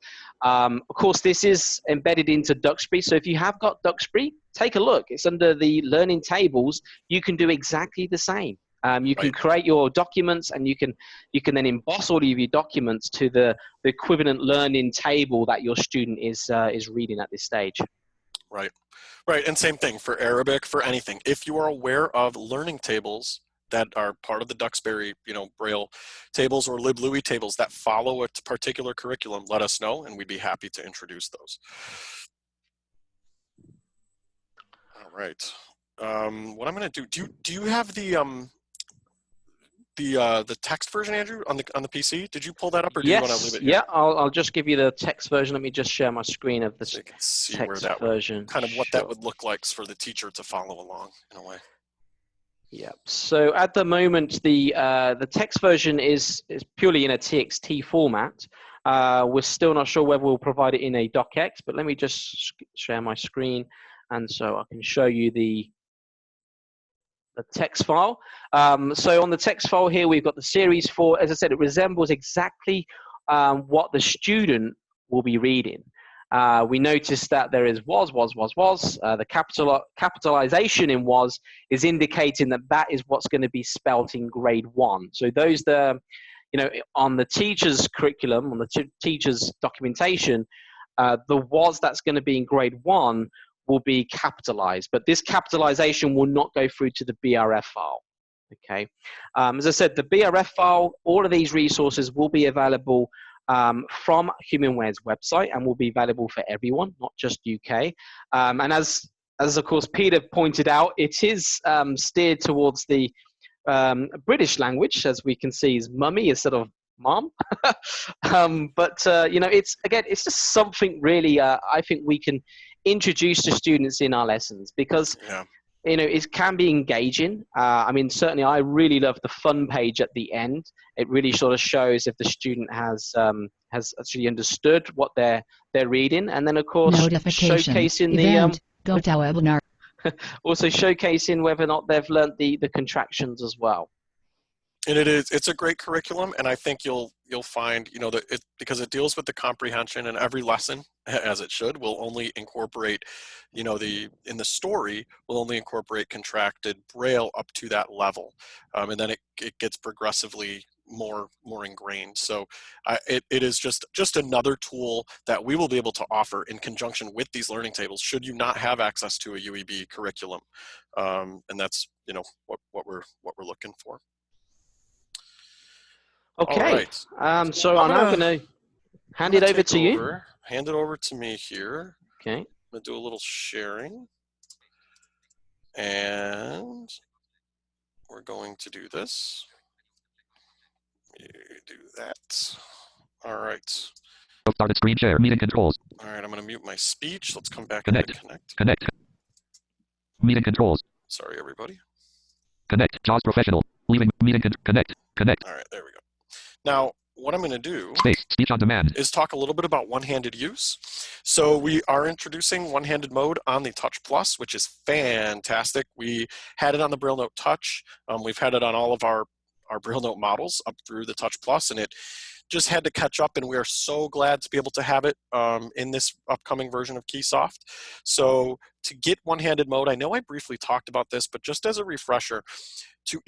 Of course, this is embedded into Duxbury. So if you have got Duxbury, take a look. It's under the Learning Tables. You can do exactly the same. You can create your documents, and you can then emboss all of your documents to the equivalent learning table that your student is reading at this stage. Right, and same thing for Arabic, for anything. If you are aware of learning tables that are part of the Duxbury, Braille tables or LibLouis tables that follow a particular curriculum, let us know, and we'd be happy to introduce those. All right. What I'm going to do you have the text version, Andrew, on the PC? Did you pull that up, or do you want to leave it here? Yeah, I'll just give you the text version. Let me just share my screen of the so you can see text where that version. Kind of what that would look like for the teacher to follow along in a way. Yeah. So at the moment, the text version is purely in a TXT format. We're still not sure whether we'll provide it in a docx, but let me just share my screen, and so I can show you the text file. So on the text file here, we've got the series 4. As I said, it resembles exactly what the student will be reading. We noticed that there is was. The capitalization in was is indicating that is what's going to be spelt in grade 1. So those on the teacher's curriculum, on the teacher's documentation, the was that's going to be in grade 1 will be capitalized, but this capitalization will not go through to the BRF file. Okay, as I said, the BRF file, all of these resources will be available from HumanWare's website, and will be available for everyone, not just UK. And as of course Peter pointed out, it is steered towards the British language, as we can see, is mummy instead of mom. But it's just something really I think we can introduce to students in our lessons, because it can be engaging. I mean, certainly I really love the fun page at the end. It really sort of shows if the student has actually understood what they're reading, and then of course showcasing event, go to webinar. Also showcasing whether or not they've learned the contractions as well. And it's a great curriculum, and I think you'll find that because it deals with the comprehension, and every lesson, as it should, will only incorporate in the story will only incorporate contracted Braille up to that level, and then it gets progressively more ingrained. So it is just another tool that we will be able to offer in conjunction with these learning tables should you not have access to a UEB curriculum. And that's, you know, what we're looking for. Okay. All right. So I'm now going to hand it over to you. Hand it over to me here. Okay. I'm going to do a little sharing. And we're going to do this. You do that. All right. Started screen share. Meeting controls. All right, I'm going to mute my speech. Let's come back Connect. and connect. Connect. Meeting controls. Sorry, everybody. Connect. JAWS Professional. Leaving meeting. Connect. Connect. All right, there we go. Now, what I'm going to do Speech on demand is talk a little bit about one-handed use. So we are introducing one-handed mode on the Touch Plus, which is fantastic. We had it on the BrailleNote Touch. We've had it on all of our BrailleNote models up through the Touch Plus, and it just had to catch up, and we are so glad to be able to have it in this upcoming version of KeySoft. So to get one-handed mode, I know I briefly talked about this, but just as a refresher, to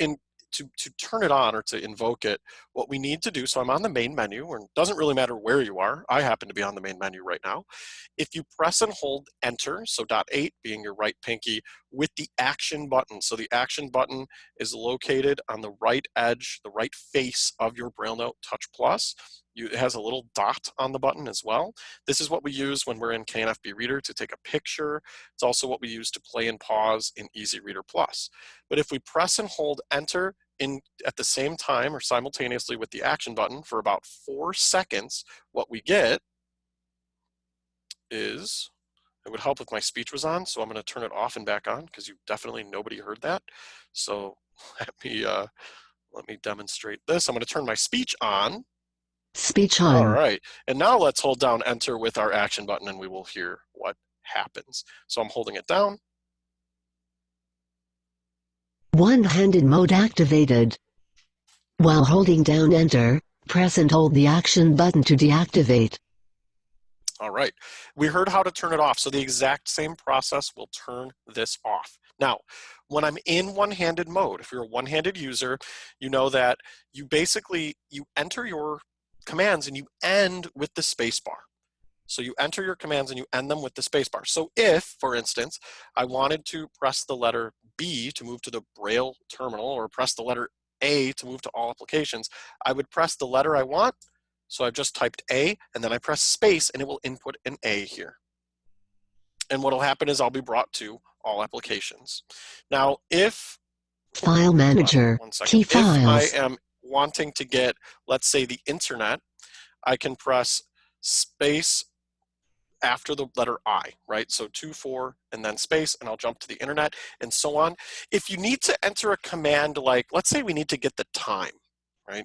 turn it on or to invoke it, what we need to do, so I'm on the main menu, and it doesn't really matter where you are. I happen to be on the main menu right now. If you press and hold Enter, so .8 being your right pinky, with the action button. So the action button is located on the right edge, the right face of your BrailleNote Touch Plus. It has a little dot on the button as well. This is what we use when we're in KNFB Reader to take a picture. It's also what we use to play and pause in Easy Reader Plus. But if we press and hold Enter at the same time or simultaneously with the action button for about 4 seconds, what we get is, it would help if my speech was on, so I'm going to turn it off and back on because nobody heard that. So let me demonstrate this. I'm going to turn my speech on. Speech on. All right, and now let's hold down Enter with our action button and we will hear what happens. So I'm holding it down. One-handed mode activated. While holding down Enter, press and hold the action button to deactivate. All right, we heard how to turn it off, so the exact same process will turn this off. Now, when I'm in one-handed mode, if you're a one-handed user, you know that you enter your commands and you end with the space bar. So you enter your commands and you end them with the space bar. So if, for instance, I wanted to press the letter B to move to the Braille terminal or press the letter A to move to all applications, I would press the letter I want. So I've just typed A and then I press space and it will input an A here. And what will happen is I'll be brought to all applications. Now, if File Manager, Key Files. if I am wanting to get, let's say, the internet, I can press space after the letter I, right? So 2, 4, and then space, and I'll jump to the internet, and so on. If you need to enter a command like, let's say we need to get the time, right?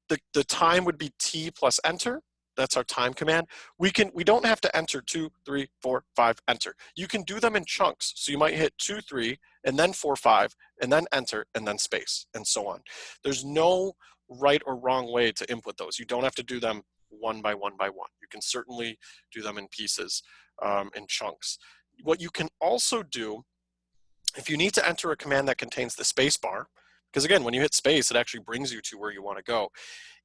The time would be T plus enter. That's our time command. We don't have to enter 2, 3, 4, 5, enter. You can do them in chunks. So you might hit 2, 3, and then 4, 5, and then enter, and then space, and so on. There's no right or wrong way to input those. You don't have to do them one by one by one. You can certainly do them in pieces, in chunks. What you can also do, if you need to enter a command that contains the space bar, because again, when you hit space, it actually brings you to where you want to go.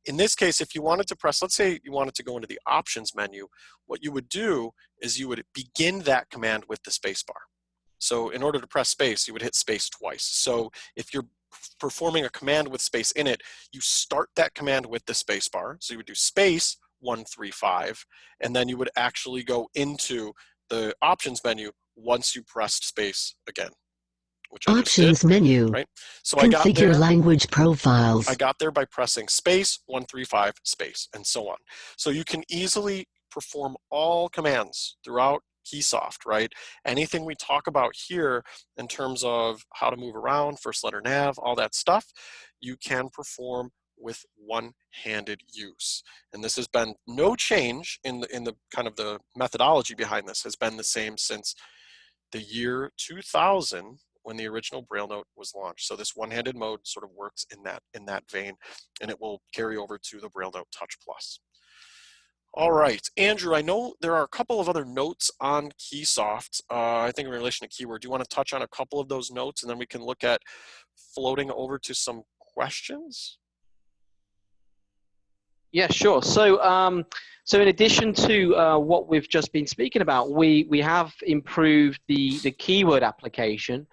In this case, if you wanted to press, let's say you wanted to go into the options menu, what you would do is you would begin that command with the space bar. So in order to press space, you would hit space twice. So if you're performing a command with space in it, you start that command with the space bar. So you would do space 1, 3, 5, and then you would actually go into the options menu once you pressed space again. Which I Options just did, menu. right? So Configure I got there, language profiles. I got there by pressing space 1, 3, 5 space and so on. So you can easily perform all commands throughout KeySoft, right? Anything we talk about here in terms of how to move around, first letter nav, all that stuff, you can perform with one-handed use. And this has been no change in the kind of the methodology behind this has been the same since the year 2000 when the original BrailleNote was launched. So this one-handed mode sort of works in that vein, and it will carry over to the BrailleNote Touch Plus. All right, Andrew, I know there are a couple of other notes on KeySoft, I think in relation to keyword. Do you want to touch on a couple of those notes, and then we can look at floating over to some questions? Yeah, sure. So in addition to what we've just been speaking about, we have improved the keyword application,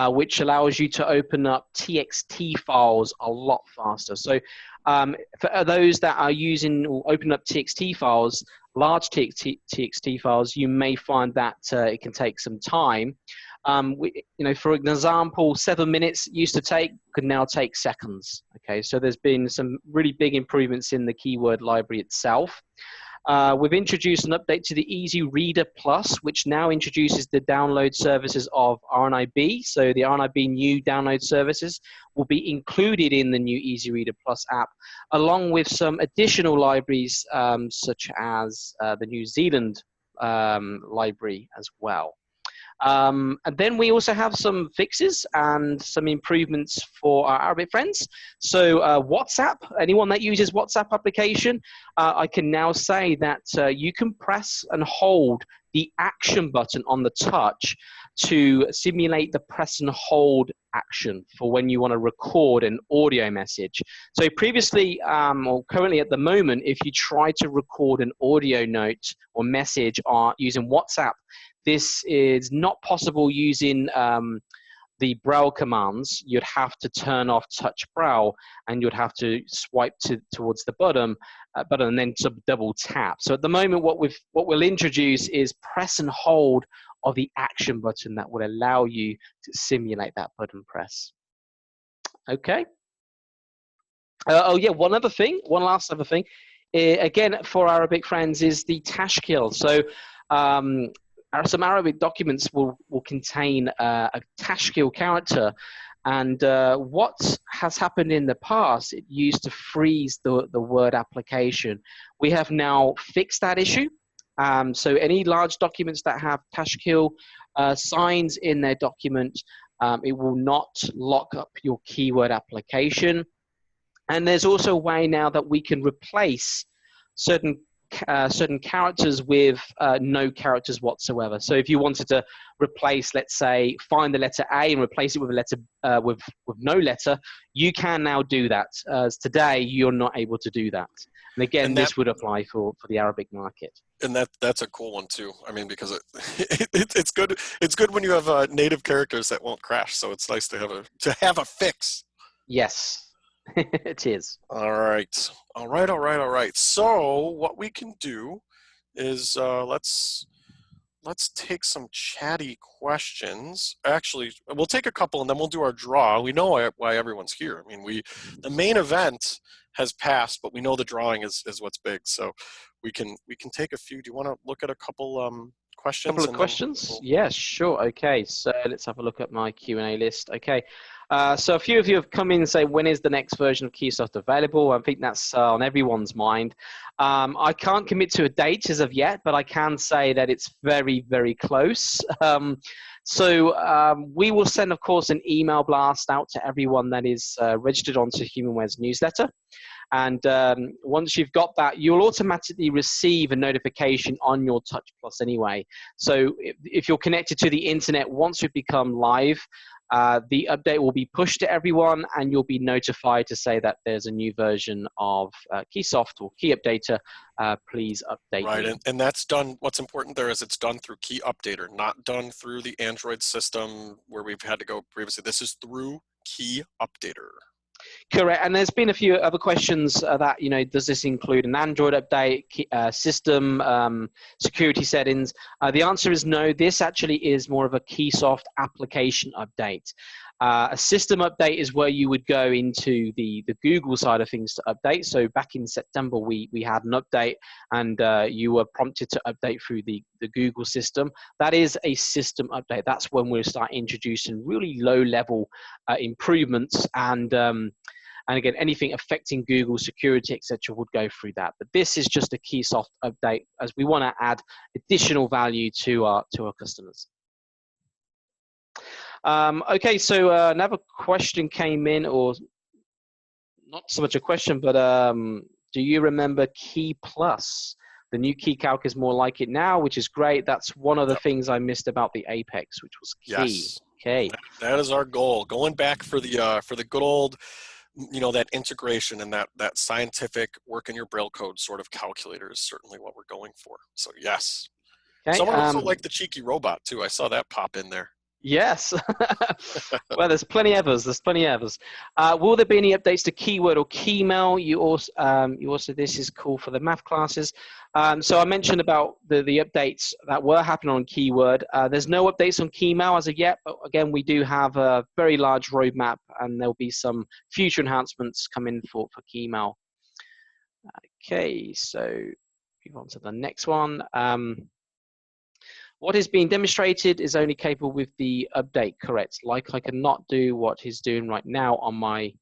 which allows you to open up TXT files a lot faster. So for those that are using or open up TXT files, large TXT files, you may find that it can take some time. For example, 7 minutes used to take could now take seconds. Okay, so there's been some really big improvements in the keyword library itself. We've introduced an update to the Easy Reader Plus, which now introduces the download services of RNIB. So the RNIB new download services will be included in the new Easy Reader Plus app, along with some additional libraries such as the New Zealand library as well. And then we also have some fixes and some improvements for our Arabic friends. So WhatsApp, anyone that uses WhatsApp application, I can now say that you can press and hold the action button on the touch to simulate the press and hold action for when you want to record an audio message. So previously, or currently at the moment, if you try to record an audio note or message using WhatsApp, this is not possible using the Braille commands. You'd have to turn off Touch Braille, and you'd have to swipe towards the button and then double tap. So at the moment, what we'll introduce is press and hold of the action button that will allow you to simulate that button press. Okay. One last other thing. Again, for Arabic friends, is the tashkil. So some Arabic documents will contain a tashkil character, and what has happened in the past, it used to freeze the word application. We have now fixed that issue. So any large documents that have tashkil signs in their document, it will not lock up your keyword application. And there's also a way now that we can replace certain characters with no characters whatsoever. So if you wanted to replace, let's say, find the letter A and replace it with a letter with no letter, you can now do that. As today, you're not able to do that. And again, this would apply for the Arabic market. And that's a cool one too. I mean, because it's good. It's good when you have native characters that won't crash. So it's nice to have a fix. Yes. It is. All right. So what we can do is let's take some chatty questions. Actually, we'll take a couple and then we'll do our draw. We know why everyone's here. I mean, the main event has passed, but we know the drawing is what's big. So we can take a few. Do you want to look at a couple questions? Couple of questions? Yes, sure. Okay, so let's have a look at my Q&A list. Okay. So a few of you have come in and say, when is the next version of KeySoft available? I think that's on everyone's mind. I can't commit to a date as of yet, but I can say that it's very, very close. We will send, of course, an email blast out to everyone that is registered onto HumanWare's newsletter. And once you've got that, you'll automatically receive a notification on your Touch Plus anyway. So if you're connected to the internet, once we become live, the update will be pushed to everyone, and you'll be notified to say that there's a new version of KeySoft or Key Updater. Please update. Right, and that's done. What's important there is it's done through Key Updater, not done through the Android system where we've had to go previously. This is through Key Updater. Correct, and there's been a few other questions that, does this include an Android update, system, security settings? The answer is no. This actually is more of a KeySoft application update. A system update is where you would go into the Google side of things to update. So back in September, we had an update, and you were prompted to update through the Google system. That is a system update. That's when we'll start introducing really low-level improvements, and again, anything affecting Google security, etc., would go through that. But this is just a KeySoft update, as we want to add additional value to our customers. Okay, so another question came in, or not so much a question, but do you remember Key Plus? The new KeyCalc is more like it now, which is great. That's one of the things I missed about the Apex, which was key. Yes. Okay. That is our goal. Going back for the good old you know, that integration and that scientific work in your Braille code sort of calculator is certainly what we're going for. So yes. Okay, Someone also liked the cheeky robot too. I saw that pop in there. yes. Well, there's plenty of us. Will there be any updates to Keyword or Keymail? You also this is cool for the math classes. So I mentioned about the updates that were happening on Keyword. There's no updates on Keymail as of yet, but again, we do have a very large roadmap, and there'll be some future enhancements coming for Keymail. Okay, so move on to the next one. What is being demonstrated is only capable with the update, correct? Like I cannot do what he's doing right now on my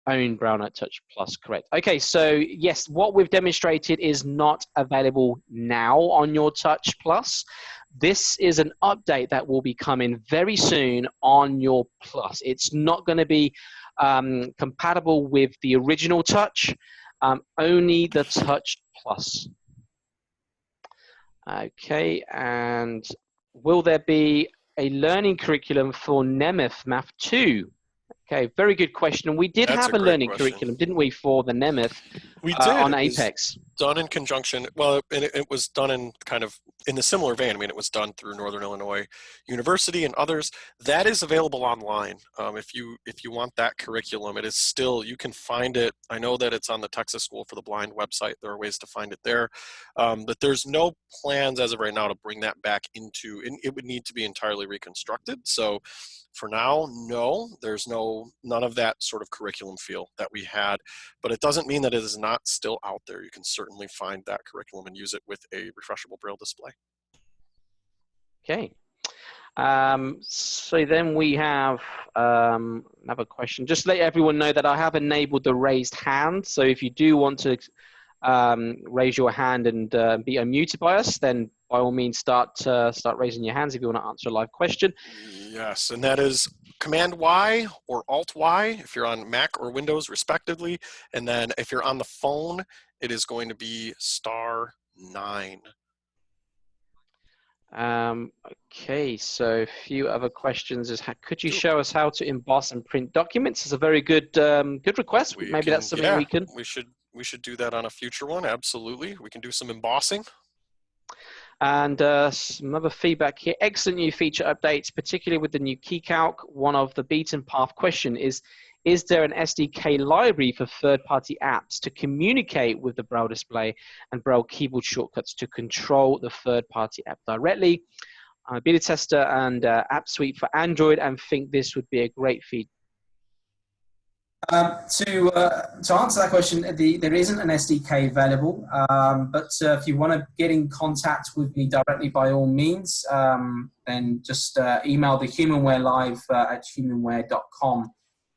own BrailleNote Touch Plus, correct? Okay, so yes, what we've demonstrated is not available now on your Touch Plus. This is an update that will be coming very soon on your Plus. It's not going to be compatible with the original Touch, only the Touch Plus. Okay, and will there be a learning curriculum for Nemeth Math 2? Okay, very good question. And we did have a learning curriculum, didn't we, for the Nemeth on Apex? Done in conjunction, well, it was done in kind of in a similar vein. I mean, it was done through Northern Illinois University and others. That is available online. If you want that curriculum, it is still, you can find it. I know that it's on the Texas School for the Blind website. There are ways to find it there. But there's no plans as of right now to bring that back into, and it would need to be entirely reconstructed. So for now, no, there's none of that sort of curriculum feel that we had, but it doesn't mean that it is not still out there. You can certainly find that curriculum and use it with a refreshable Braille display. Okay. So then we have another question. Just let everyone know that I have enabled the raised hand. So if you do want to raise your hand and be unmuted by us, then by all means start raising your hands if you want to answer a live question. Yes, and that is Command Y or Alt Y if you're on Mac or Windows respectively, and then if you're on the phone, it is going to be *9. Okay, so a few other questions is could you show us how to emboss and print documents? It's a very good request. Maybe that's something we can. We should do that on a future one. Absolutely, we can do some embossing. And some other feedback here. Excellent new feature updates, particularly with the new KeyCalc. One of the beaten path question is there an SDK library for third-party apps to communicate with the Braille display and Braille keyboard shortcuts to control the third-party app directly? I'm a beta tester and App Suite for Android and think this would be a great feed. To answer that question, there isn't an SDK available, but if you want to get in contact with me directly, by all means, then just email the HumanWare live at humanware.com,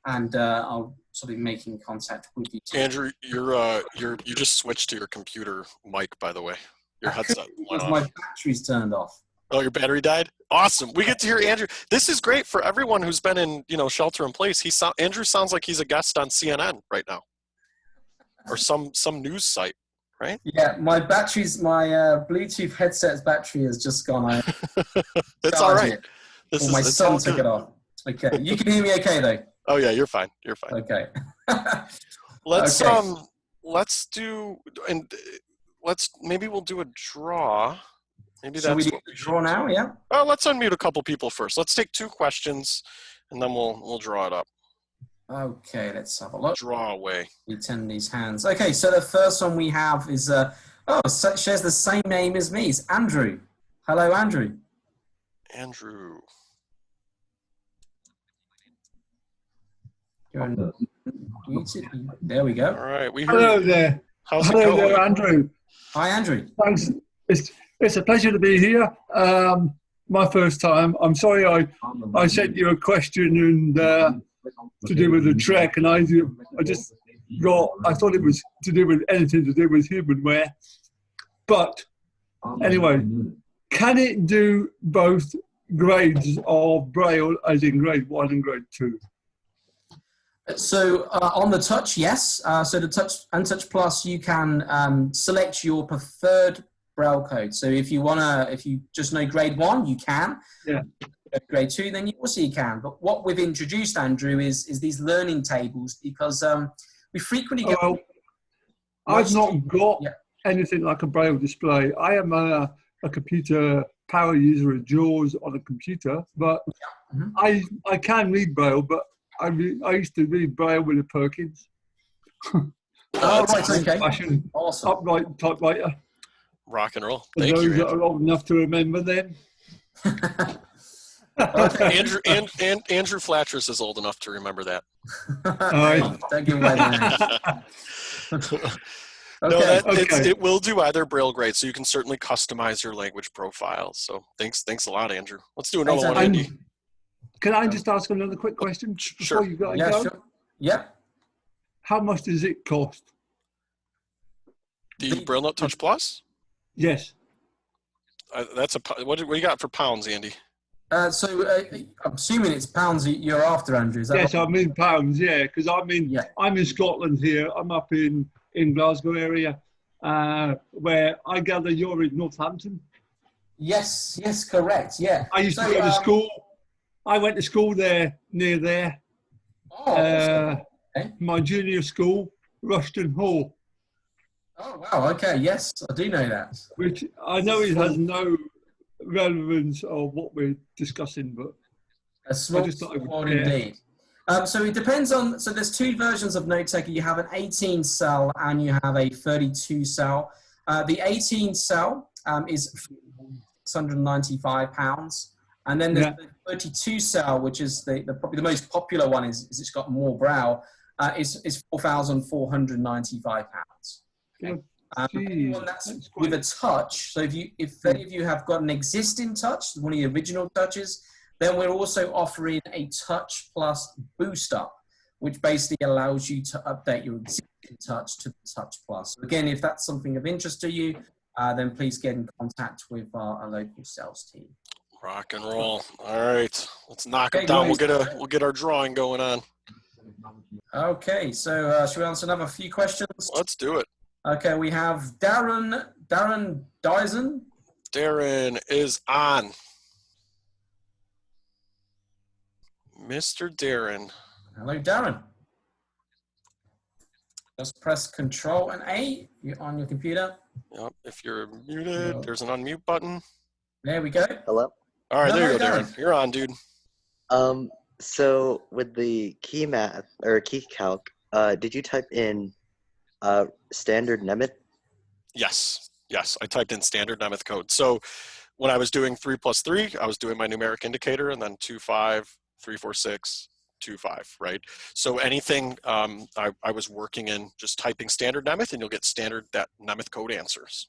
and I'll sort of make in contact with you. Andrew, you just switched to your computer mic, by the way. Your headset went off. My battery's turned off. Oh, your battery died? Awesome. We get to hear Andrew. This is great for everyone who's been in, shelter in place. Andrew sounds like he's a guest on CNN right now, or some news site, right? Yeah, my Bluetooth headset's battery has just gone out. It's all right. My son took it off. Okay, you can hear me okay though. Oh yeah, you're fine. You're fine. Okay. Maybe we'll do a draw. Maybe Should we do a draw now? Yeah. Oh, let's unmute a couple people first. Let's take 2 questions, and then we'll draw it up. Okay, let's have a look. Draw away. We turn these hands. Okay, so the first one we have is shares the same name as me. It's Andrew. Hello, Andrew. Andrew. There we go. All right. Hello there. How's it going? Hello there, Andrew. Hi, Andrew. Thanks. It's a pleasure to be here. My first time. I'm sorry I sent you a question and to do with the Trek, and I thought it was to do with anything to do with HumanWare. But anyway, can it do both grades of Braille, as in grade 1 and grade 2? So on the Touch, yes. So the Touch Plus, you can select your preferred Braille code. So if you just know grade 1, you can. Yeah. grade 2, then also you can. But what we've introduced, Andrew, is these learning tables, because we frequently get... Well, I've not got anything like a Braille display. I am a computer power user of JAWS on a computer, but I can read Braille, but I used to read Braille with a Perkins. Right, okay. Awesome. Upright typewriter. Rock and roll. For Thank those you, that Andrew. are old enough to remember them. Andrew Flattress is old enough to remember that. Don't give away the name. It will do either Braille grade, so you can certainly customize your language profile. So thanks a lot, Andrew. Let's do another one, Andy. Can I just ask another quick question before you got to go? Sure. Yep. How much does it cost? The BrailleNote Touch Plus? Yes. What do you got for pounds, Andy? I'm assuming it's pounds you're after, Andrew. Is that yes, I mean pounds, yeah, because I'm in Scotland here. I'm up in Glasgow area, where I gather you're in Northampton. Yes, correct, yeah. I used to go to school. I went to school near there. Awesome. Okay. My junior school, Rushton Hall. Oh, wow, okay, yes, I do know that. Which I know it has no relevance of what we're discussing, but a small one indeed. So it depends on, so there's two versions of Note Taker. You have an 18 cell and you have a 32 cell. The 18 cell is £695. And then the 32 cell, which is probably the most popular one, is it's got more Braille, is £4,495. Okay. That's with a touch. So if any of you have got an existing touch, one of the original touches, then we're also offering a Touch Plus Boost Up, which basically allows you to update your existing touch to the Touch Plus. So again, if that's something of interest to you, then please get in contact with our local sales team. Rock and roll. All right, let's knock them down. We'll get our drawing going on. Okay, so should we answer another few questions? Let's do it. Okay, we have Darren Dyson. Darren is on. Mr. Darren. Hello, Darren. Just press Control and A on your computer. Yep, if you're muted, there's an unmute button. There we go. Hello? All right, there you go, Darren. You're on, dude. So with the key math or KeyCalc, did you type in standard Nemeth? Yes, I typed in standard Nemeth code. So when I was doing 3+3, I was doing my numeric indicator and then 2, 5, 3, 4, 6, 2, 5, right? So anything I was working in just typing standard Nemeth, and you'll get standard that Nemeth code answers.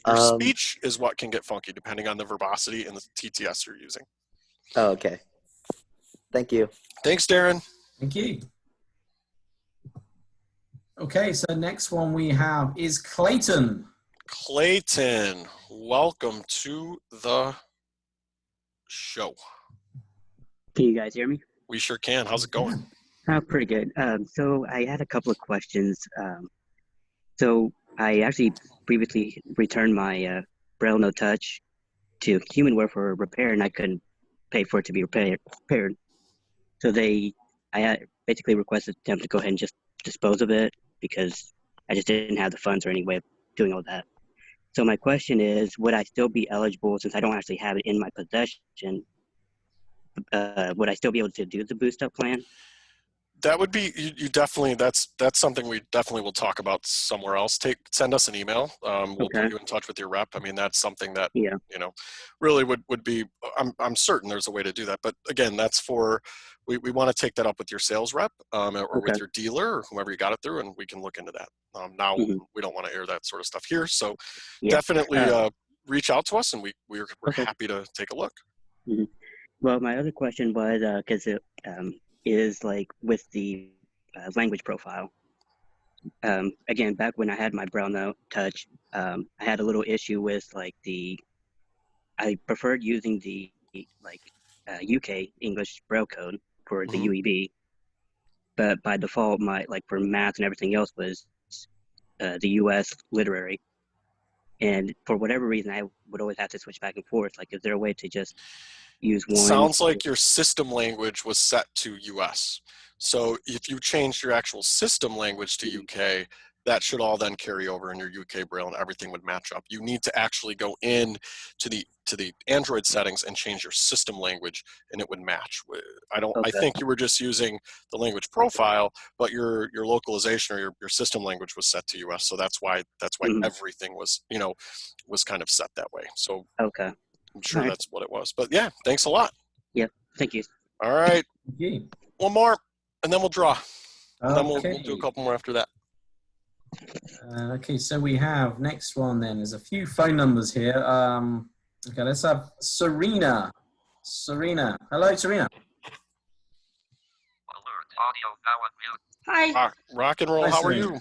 Your speech is what can get funky depending on the verbosity and the TTS you're using. Oh, okay. Thank you. Thanks, Darren. Thank you. Okay, so next one we have is Clayton. Clayton, welcome to the show. Can you guys hear me? We sure can. How's it going? Pretty good. So I had a couple of questions. So I actually previously returned my BrailleNote Touch to HumanWare for repair, and I couldn't pay for it to be repaired. So I had basically requested them to go ahead and just dispose of it because I just didn't have the funds or any way of doing all that. So my question is, would I still be eligible, since I don't actually have it in my possession, would I still be able to do the boost up plan? That would be, you definitely, that's something we definitely will talk about somewhere else. Send us an email. We'll put you in touch with your rep. I mean, that's something that, really would be, I'm certain there's a way to do that. But again, that's for, we want to take that up with your sales rep or with your dealer or whoever you got it through, and we can look into that. Now, we don't want to air that sort of stuff here. So definitely reach out to us, and we're happy to take a look. Well, my other question was, because it is like with the language profile. Again, back when I had my BrailleNote Touch, I had a little issue with like I preferred using the UK English Braille code for the UEB, but by default, for math and everything else was the US literary. And for whatever reason, I would always have to switch back and forth. Like, is there a way to just use It one? sounds like your system language was set to US. So if you changed your actual system language to UK, that should all then carry over in your UK Braille and everything would match up. You need to actually go in to the Android settings and change your system language and it would match. I think you were just using the language profile, but your localization or your system language was set to US. So that's why everything was, was kind of set that way. So okay. I'm sure that's what it was. But yeah, thanks a lot. Yep. Thank you. All right. Okay. One more, and then we'll draw. And then we'll do a couple more after that. Okay, so we have next one then. There's a few phone numbers here. Okay, let's have Serena. Serena. Hello, Serena. Hi. Rock and roll. Hi, How are Serena. you?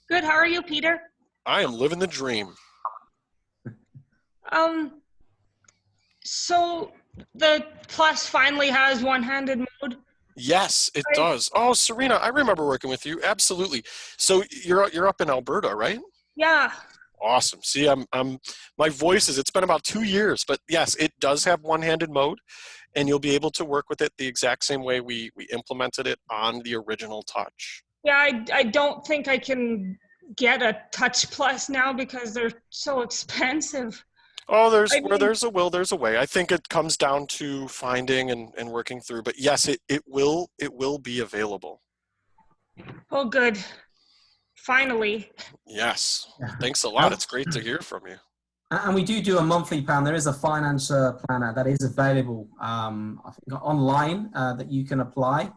Good. How are you, Peter? I am living the dream. So the Plus finally has one-handed mode. Yes, it does. Oh, Serena, I remember working with you. Absolutely. So you're up in Alberta, right? Yeah. Awesome. See, my voice it's been about 2 years, but yes, it does have one-handed mode, and you'll be able to work with it the exact same way we implemented it on the original Touch. Yeah, I don't think I can get a Touch Plus now because they're so expensive. Oh, where there's a will, there's a way. I think it comes down to finding and working through, but yes, it will be available. Oh, good. Finally. Yes. Thanks a lot. It's great to hear from you. And we do a monthly plan. There is a finance planner that is available, I think, online that you can apply.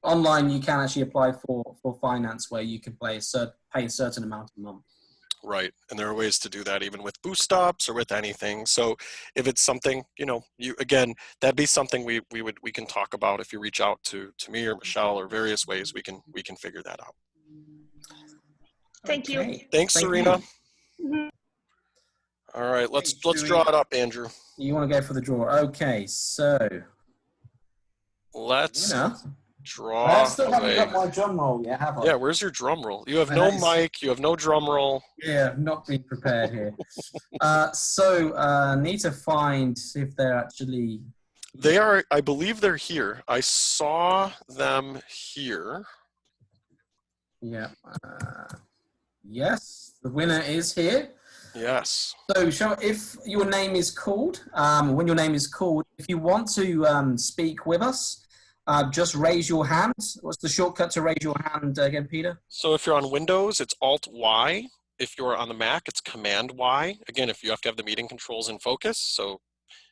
Online, you can actually apply for finance where you can pay a certain amount a month. Right, and there are ways to do that even with boost stops or with anything. So if it's something, that'd be something we can talk about. If you reach out to me or Michelle or various ways, we can figure that out. Thank you. Thanks, Serena. Mhm. All right, let's draw it up, Andrew. You want to go for the draw? Okay, so let's draw. I still haven't got my drum roll yet, have I? Yeah, where's your drum roll? You have no mic, you have no drum roll. Yeah, I've not been prepared here. Need to find if they're actually... They are, I believe they're here. I saw them here. Yeah. Yes, the winner is here. Yes. So if your name is called, when your name is called, if you want to speak with us, just raise your hand. What's the shortcut to raise your hand again, Peter? So if you're on Windows, it's Alt-Y. If you're on the Mac, it's Command-Y. Again, if you have to have the meeting controls in focus. So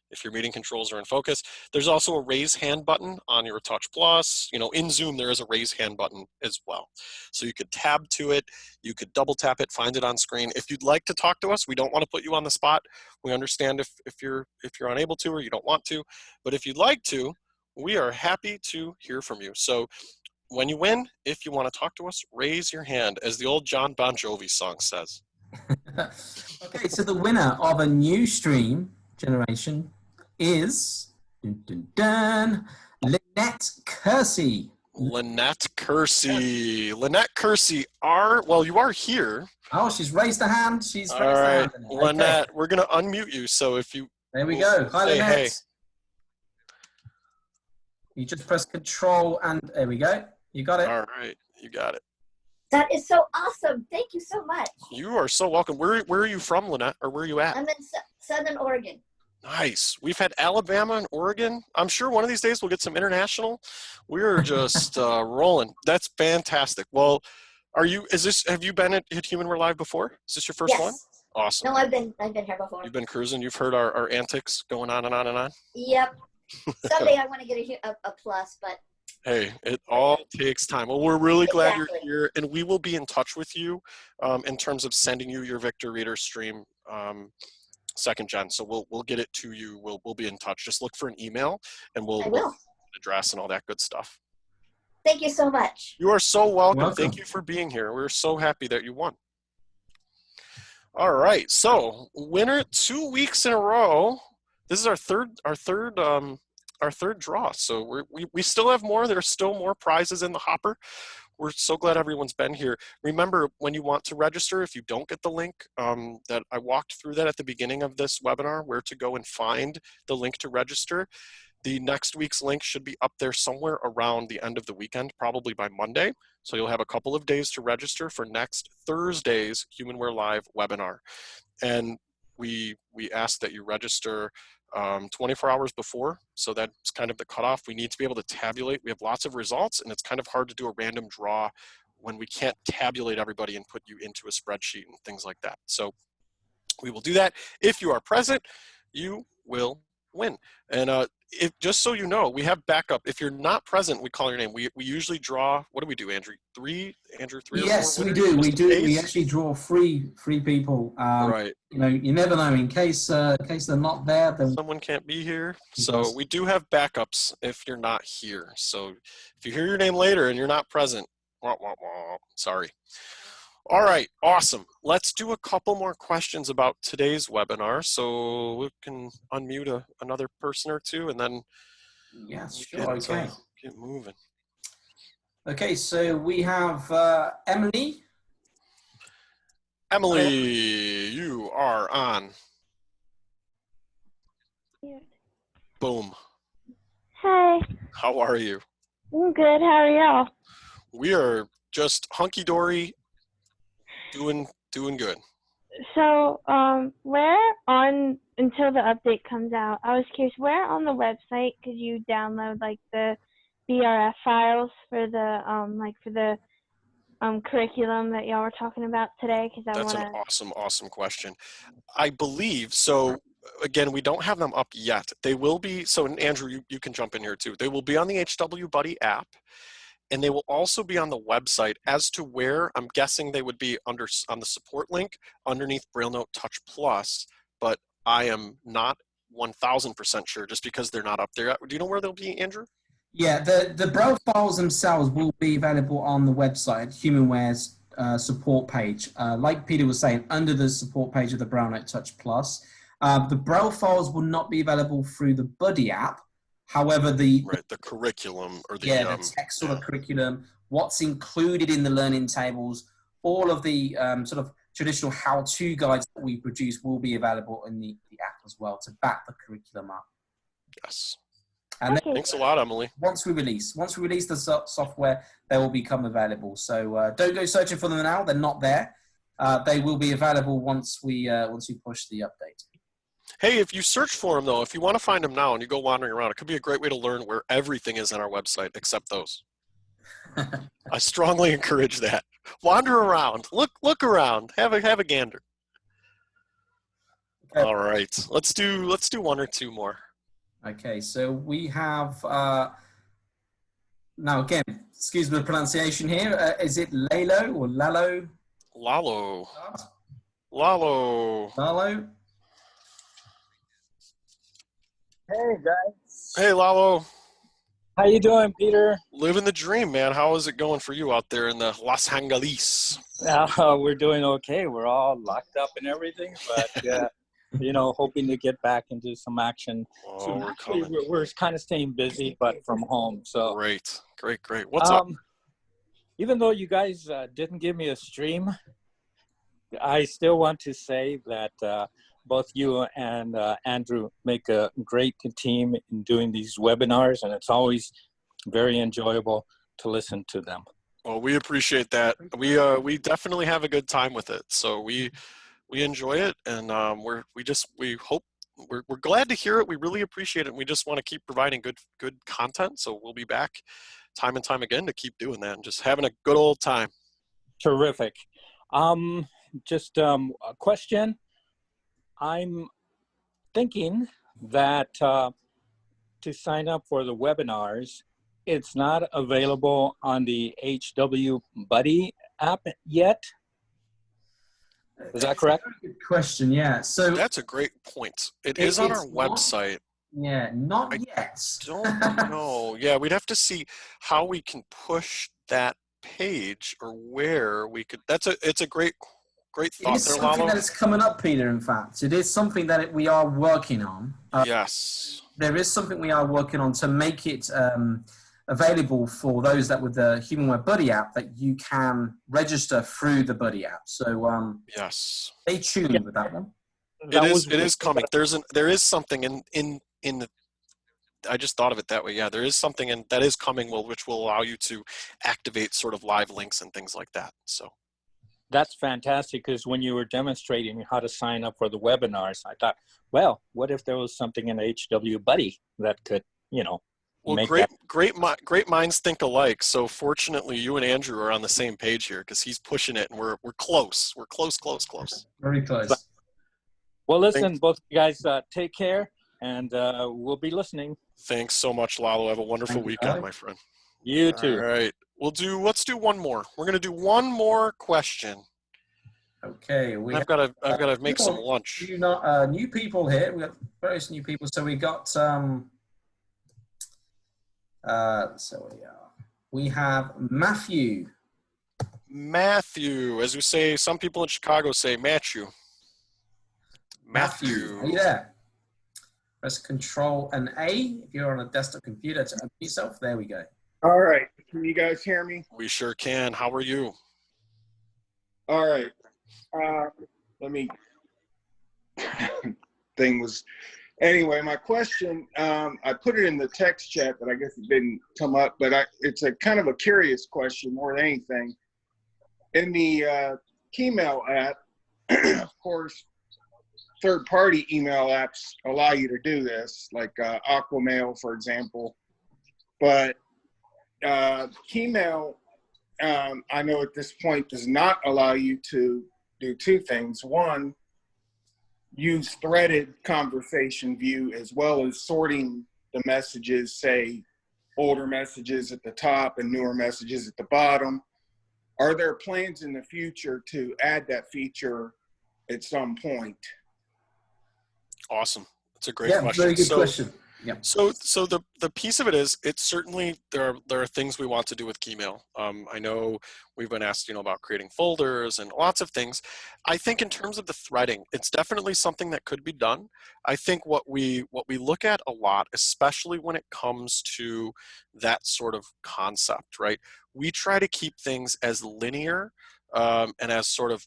if your meeting controls are in focus, there's also a raise hand button on your Touch Plus. In Zoom, there is a raise hand button as well. So you could tab to it, you could double tap it, find it on screen. If you'd like to talk to us, we don't want to put you on the spot. We understand if you're unable to or you don't want to, but if you'd like to, we are happy to hear from you. So when you win, if you want to talk to us, raise your hand, as the old John Bon Jovi song says. Okay, so the winner of a new stream generation is Lynette Kersey. Lynette Kersey. Lynette Kersey, you are here. Oh, she's raised a hand. She's raised All a right, hand. Lynette, Okay. we're going to unmute you. So if you... There we go. Hi, say Lynette. hey. You just press Control and there we go. You got it. All right, you got it. That is so awesome. Thank you so much. You are so welcome. Where are you from, Lynette, or where are you at? I'm in Southern Oregon. Nice. We've had Alabama and Oregon. I'm sure one of these days we'll get some international. We're just rolling. That's fantastic. Well, have you been at HumanWare Live before? Is this your first one? Awesome. No, I've been here before. You've been cruising. You've heard our antics going on and on and on. Yep. Someday I want to get a plus, but hey, it all takes time. Well, we're really glad you're here, and we will be in touch with you in terms of sending you your Victor Reader stream second gen. So we'll get it to you. We'll be in touch. Just look for an email, and we'll address and all that good stuff. Thank you so much. You are so welcome. Thank you for being here. We're so happy that you won. All right, so winner 2 weeks in a row. This is our third draw. So we still have more. There's still more prizes in the hopper. we're so glad everyone's been here. Remember, when you want to register, if you don't get the link, that I walked through that at the beginning of this webinar, where to go and find the link to register. The next week's link should be up there somewhere around the end of the weekend, probably by Monday. So you'll have a couple of days to register for next Thursday's HumanWare Live webinar. And we ask that you register 24 hours before. So that's kind of the cutoff. We need to be able to tabulate. We have lots of results, and it's kind of hard to do a random draw when we can't tabulate everybody and put you into a spreadsheet and things like that. So we will do that. If you are present, you will win. And just so you know, we have backup. If you're not present, we call your name. We usually draw, what do we do, Andrew? Three or four? Yes, we do. We actually draw three people. Right. You know, you never know. In case they're not there, then someone can't be here. So we do have backups if you're not here. So if you hear your name later and you're not present, wah, wah, wah, sorry. All right, awesome. Let's do a couple more questions about today's webinar. So we can unmute another person or two, and then get moving. Okay, so we have Emily. Emily, you are on. Yeah. Boom. Hi. How are you? I'm good. How are y'all? We are just hunky-dory, doing good. So, where on, until the update comes out, I was curious, where on the website could you download like the BRF files for the curriculum that y'all were talking about today? That's an awesome question. I believe so. Again, we don't have them up yet. They will be. So, Andrew, you can jump in here too. They will be on the HW Buddy app. And they will also be on the website. As to where, I'm guessing they would be on the support link underneath BrailleNote Touch Plus, but I am not 1000% sure just because they're not up there. Do you know where they'll be, Andrew? Yeah, the Braille files themselves will be available on the website, HumanWare's support page. Like Peter was saying, under the support page of the BrailleNote Touch Plus. The Braille files will not be available through the Buddy app. However, the curriculum or the text sort of curriculum, what's included in the learning tables, all of the sort of traditional how-to guides that we produce will be available in the app as well to back the curriculum up. Yes. And then, thanks a lot, Emily. Once we release the software, they will become available. So don't go searching for them now; they're not there. They will be available once we push the update. Hey, if you search for them, though, if you want to find them now and you go wandering around, it could be a great way to learn where everything is on our website except those. I strongly encourage that. Wander around. Look around. Have a gander. Okay. All right. Let's do one or two more. Okay, so we have now again, excuse me the pronunciation here. Is it Lalo or Lalo? Lalo. Lalo. Lalo. Hey guys. Hey Lalo. How you doing, Peter? Living the dream, man. How is it going for you out there in the Los Angeles? We're doing okay. We're all locked up and everything, but you know, hoping to get back into some action. Oh, so actually, we're kind of staying busy, but from home. So great. What's up? Even though you guys didn't give me a stream, I still want to say that both you and Andrew make a great team in doing these webinars, and it's always very enjoyable to listen to them. Well, we appreciate that. We definitely have a good time with it. So we enjoy it, and we're glad to hear it. We really appreciate it, and we just want to keep providing good content. So we'll be back time and time again to keep doing that and just having a good old time. Terrific. Just a question. I'm thinking that to sign up for the webinars, it's not available on the HW Buddy app yet. Is that correct? Good question. Yeah. So that's a great point. It is on our website. Yeah, not yet. Don't know. Yeah, we'd have to see how we can push that page or where we could. It's a great thought. It's something that is coming up, Peter. In fact, it is something that we are working on. Yes. There is something we are working on to make it available for those that with the HumanWare Buddy app that you can register through the Buddy app. So yes, stay tuned with that one. It is coming. There is something in the, I just thought of it that way. Yeah, there is something that is coming, which will allow you to activate sort of live links and things like that. So that's fantastic, because when you were demonstrating how to sign up for the webinars, I thought, well, what if there was something in HW Buddy that could, well, make great minds think alike. So fortunately, you and Andrew are on the same page here, because he's pushing it, and we're close. We're close. Very close. Well, listen, both of you guys, take care, and we'll be listening. Thanks so much, Lalo. Have a wonderful weekend, my friend. You too. All right. Let's do one more. We're going to do one more question. Okay. I've got to make some lunch. New people here. We got various new people. So we got we have Matthew. Matthew, as we say, some people in Chicago say Matthew. Matthew. Are you there? Press Control and A if you're on a desktop computer to unmute yourself. There we go. All right. Can you guys hear me? We sure can. How are you? All right. Let me. Anyway, my question. I put it in the text chat, but I guess it didn't come up. But it's a kind of a curious question more than anything. In the KeyMail app, of course, third-party email apps allow you to do this, like Aquamail, for example. But KeyMail, I know at this point, does not allow you to do two things. One, use threaded conversation view, as well as sorting the messages, say older messages at the top and newer messages at the bottom. Are there plans in the future to add that feature at some point? Awesome. That's a great question. Very good question. Yeah. So the piece of it is, it's certainly, there are things we want to do with KeyMail. I know we've been asked, about creating folders and lots of things. I think in terms of the threading, it's definitely something that could be done. I think what we look at a lot, especially when it comes to that sort of concept, right? We try to keep things as linear and as sort of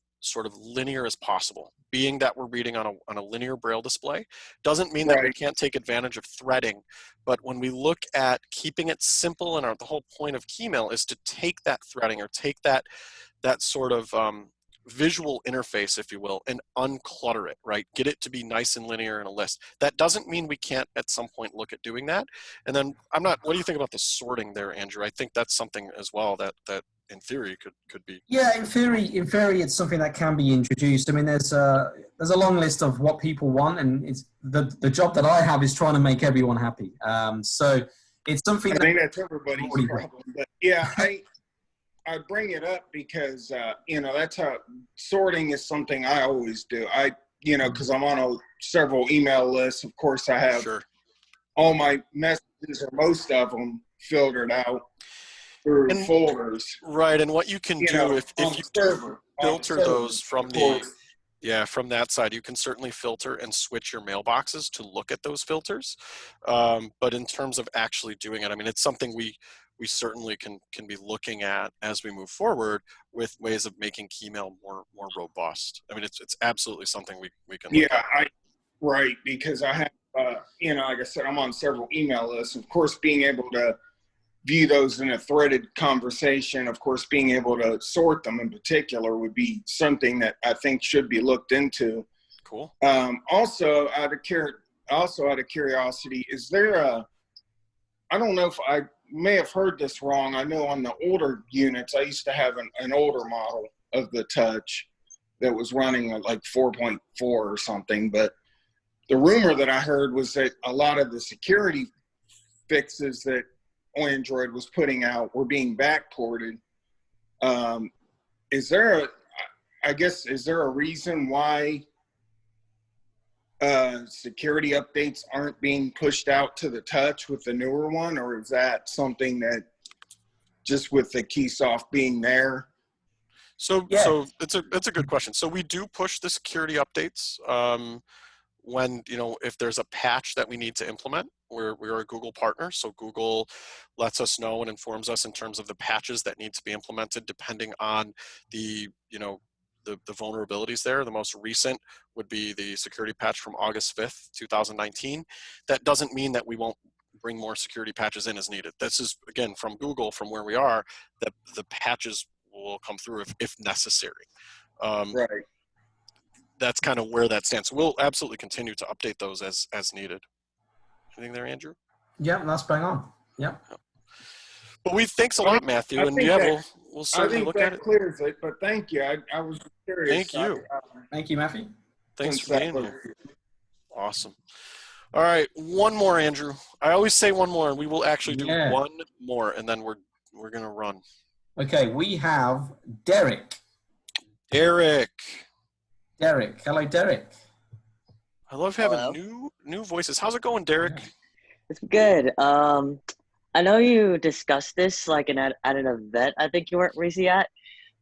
linear as possible. Being that we're reading on a linear Braille display doesn't mean that we can't take advantage of threading. But when we look at keeping it simple, and the whole point of KeyMail is to take that threading, or take that sort of visual interface, if you will, and unclutter it, right? Get it to be nice and linear in a list. That doesn't mean we can't at some point look at doing that. And then what do you think about the sorting there, Andrew? I think that's something as well that in theory could be. Yeah, in theory it's something that can be introduced. I mean, there's a long list of what people want, and it's the job that I have is trying to make everyone happy. So it's something I think that's everybody's problem. But yeah, I bring it up because that's how sorting is something I always do. Because I'm on several email lists. Of course, I have all my messages, or most of them, filtered out through folders. Right, and what you can do if you filter those from from that side, you can certainly filter and switch your mailboxes to look at those filters. But in terms of actually doing it, I mean, it's something we certainly can be looking at as we move forward with ways of making KeyMail more robust. I mean, it's absolutely something we can look at. Right, because I have, like I said, I'm on several email lists. Of course, being able to view those in a threaded conversation, of course, being able to sort them in particular would be something that I think should be looked into. Cool. Also, out of curiosity, is there I don't know if I may have heard this wrong. I know on the older units, I used to have an older model of the Touch that was running at like 4.4 or something, but the rumor that I heard was that a lot of the security fixes that Android was putting out were being backported. Is there a reason why security updates aren't being pushed out to the Touch with the newer one, or is that something that just with the KeySoft being there? So it's a good question. So we do push the security updates when, if there's a patch that we need to implement. We're a Google partner, so Google lets us know and informs us in terms of the patches that need to be implemented depending on the, the vulnerabilities there. The most recent would be the security patch from August 5th, 2019. That doesn't mean that we won't bring more security patches in as needed. This is, again, from Google, from where we are, that the patches will come through if necessary. Right. That's kind of where that stands. We'll absolutely continue to update those as needed. Anything there, Andrew? Yeah, that's bang on. Yeah. Well, thanks a lot, Matthew. And we'll certainly look at it. I think that clears it, but thank you. I was curious. Thank you. Thank you, Matthew. Thanks for being here. Awesome. All right, one more, Andrew. I always say one more, and we will actually do one more, and then we're gonna run. Okay, we have Derek. Derek. Hello, Derek. I love having new voices. How's it going, Derek? It's good. I know you discussed this like at an event I think you weren't recently at,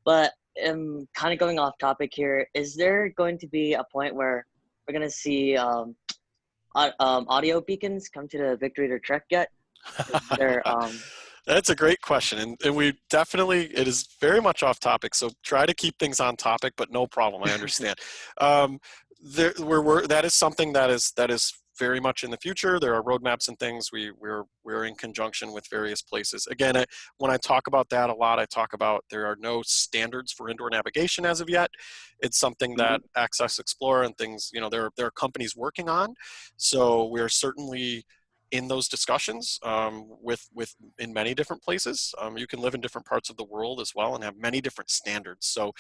but kind of going off topic here, is there going to be a point where we're going to see audio beacons come to the Victory to Trek yet? That's a great question, and we definitely, it is very much off topic, so try to keep things on topic, but no problem, I understand. That is something that is very much in the future. There are roadmaps and things. We're in conjunction with various places. Again, when I talk about that a lot, I talk about there are no standards for indoor navigation as of yet. It's something that Access Explorer and things, there are companies working on. So we're certainly in those discussions in many different places. You can live in different parts of the world as well and have many different standards. So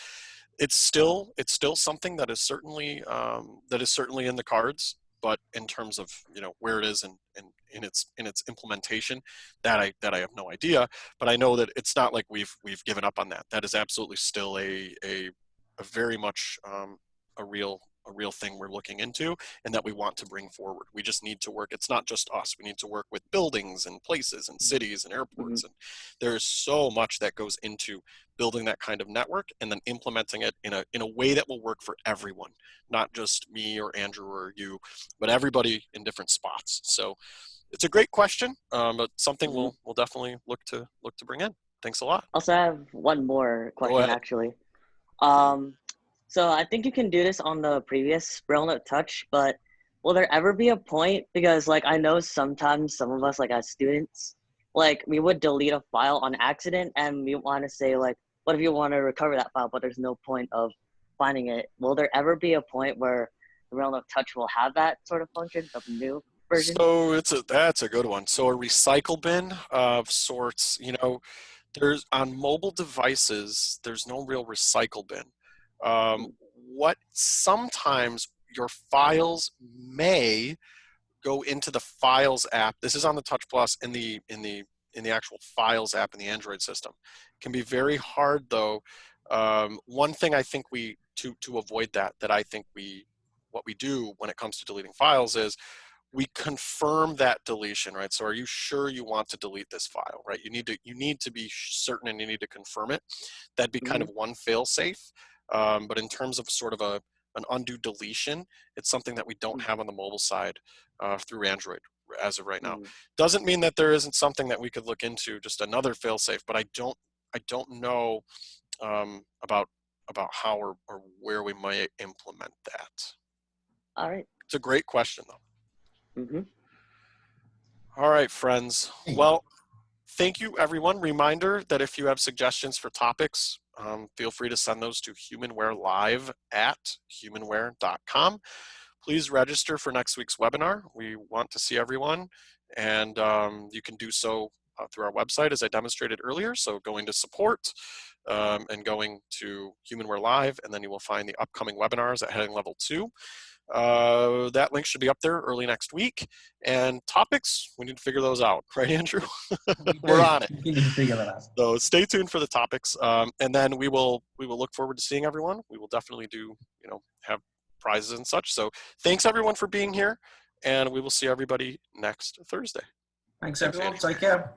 it's still something that is certainly in the cards. But in terms of where it is and in its implementation, that I have no idea. But I know that it's not like we've given up on that. That is absolutely still a very much a real thing we're looking into and that we want to bring forward. We just need to work. It's not just us. We need to work with buildings and places and cities and airports. And there's so much that goes into building that kind of network and then implementing it in a way that will work for everyone, not just me or Andrew or you, but everybody in different spots. So it's a great question, but something we'll definitely look to bring in. Thanks a lot. Also, I have one more question actually. So I think you can do this on the previous BrailleNote Touch, but will there ever be a point, because like I know sometimes some of us like as students, like we would delete a file on accident and we want to say like, what if you want to recover that file, but there's no point of finding it. Will there ever be a point where the BrailleNote Touch will have that sort of function of new version? So that's a good one. So a recycle bin of sorts, there's on mobile devices, there's no real recycle bin. What sometimes your files may go into the Files app. This is on the Touch Plus in the actual Files app in the Android system. It can be very hard though. One thing I think to avoid that I think what we do when it comes to deleting files is we confirm that deletion, right? So are you sure you want to delete this file, right? You need to be certain and you need to confirm it. That'd be kind of one fail safe. But in terms of sort of an undo deletion, it's something that we don't have on the mobile side through Android as of right now. Doesn't mean that there isn't something that we could look into, just another failsafe, but I don't know about how or where we might implement that. All right. It's a great question though. All right, friends. Well, thank you everyone. Reminder that if you have suggestions for topics, feel free to send those to humanwarelive@humanware.com. Please register for next week's webinar. We want to see everyone, and you can do so through our website as I demonstrated earlier. So going to support and going to HumanWare Live, and then you will find the upcoming webinars at heading level 2. That link should be up there early next week. And topics, we need to figure those out, right, Andrew? We're on it. You need to figure that out. So stay tuned for the topics, and then we will look forward to seeing everyone. We will definitely have prizes and such. So thanks everyone for being here, and we will see everybody next Thursday. Thanks everyone. Take care.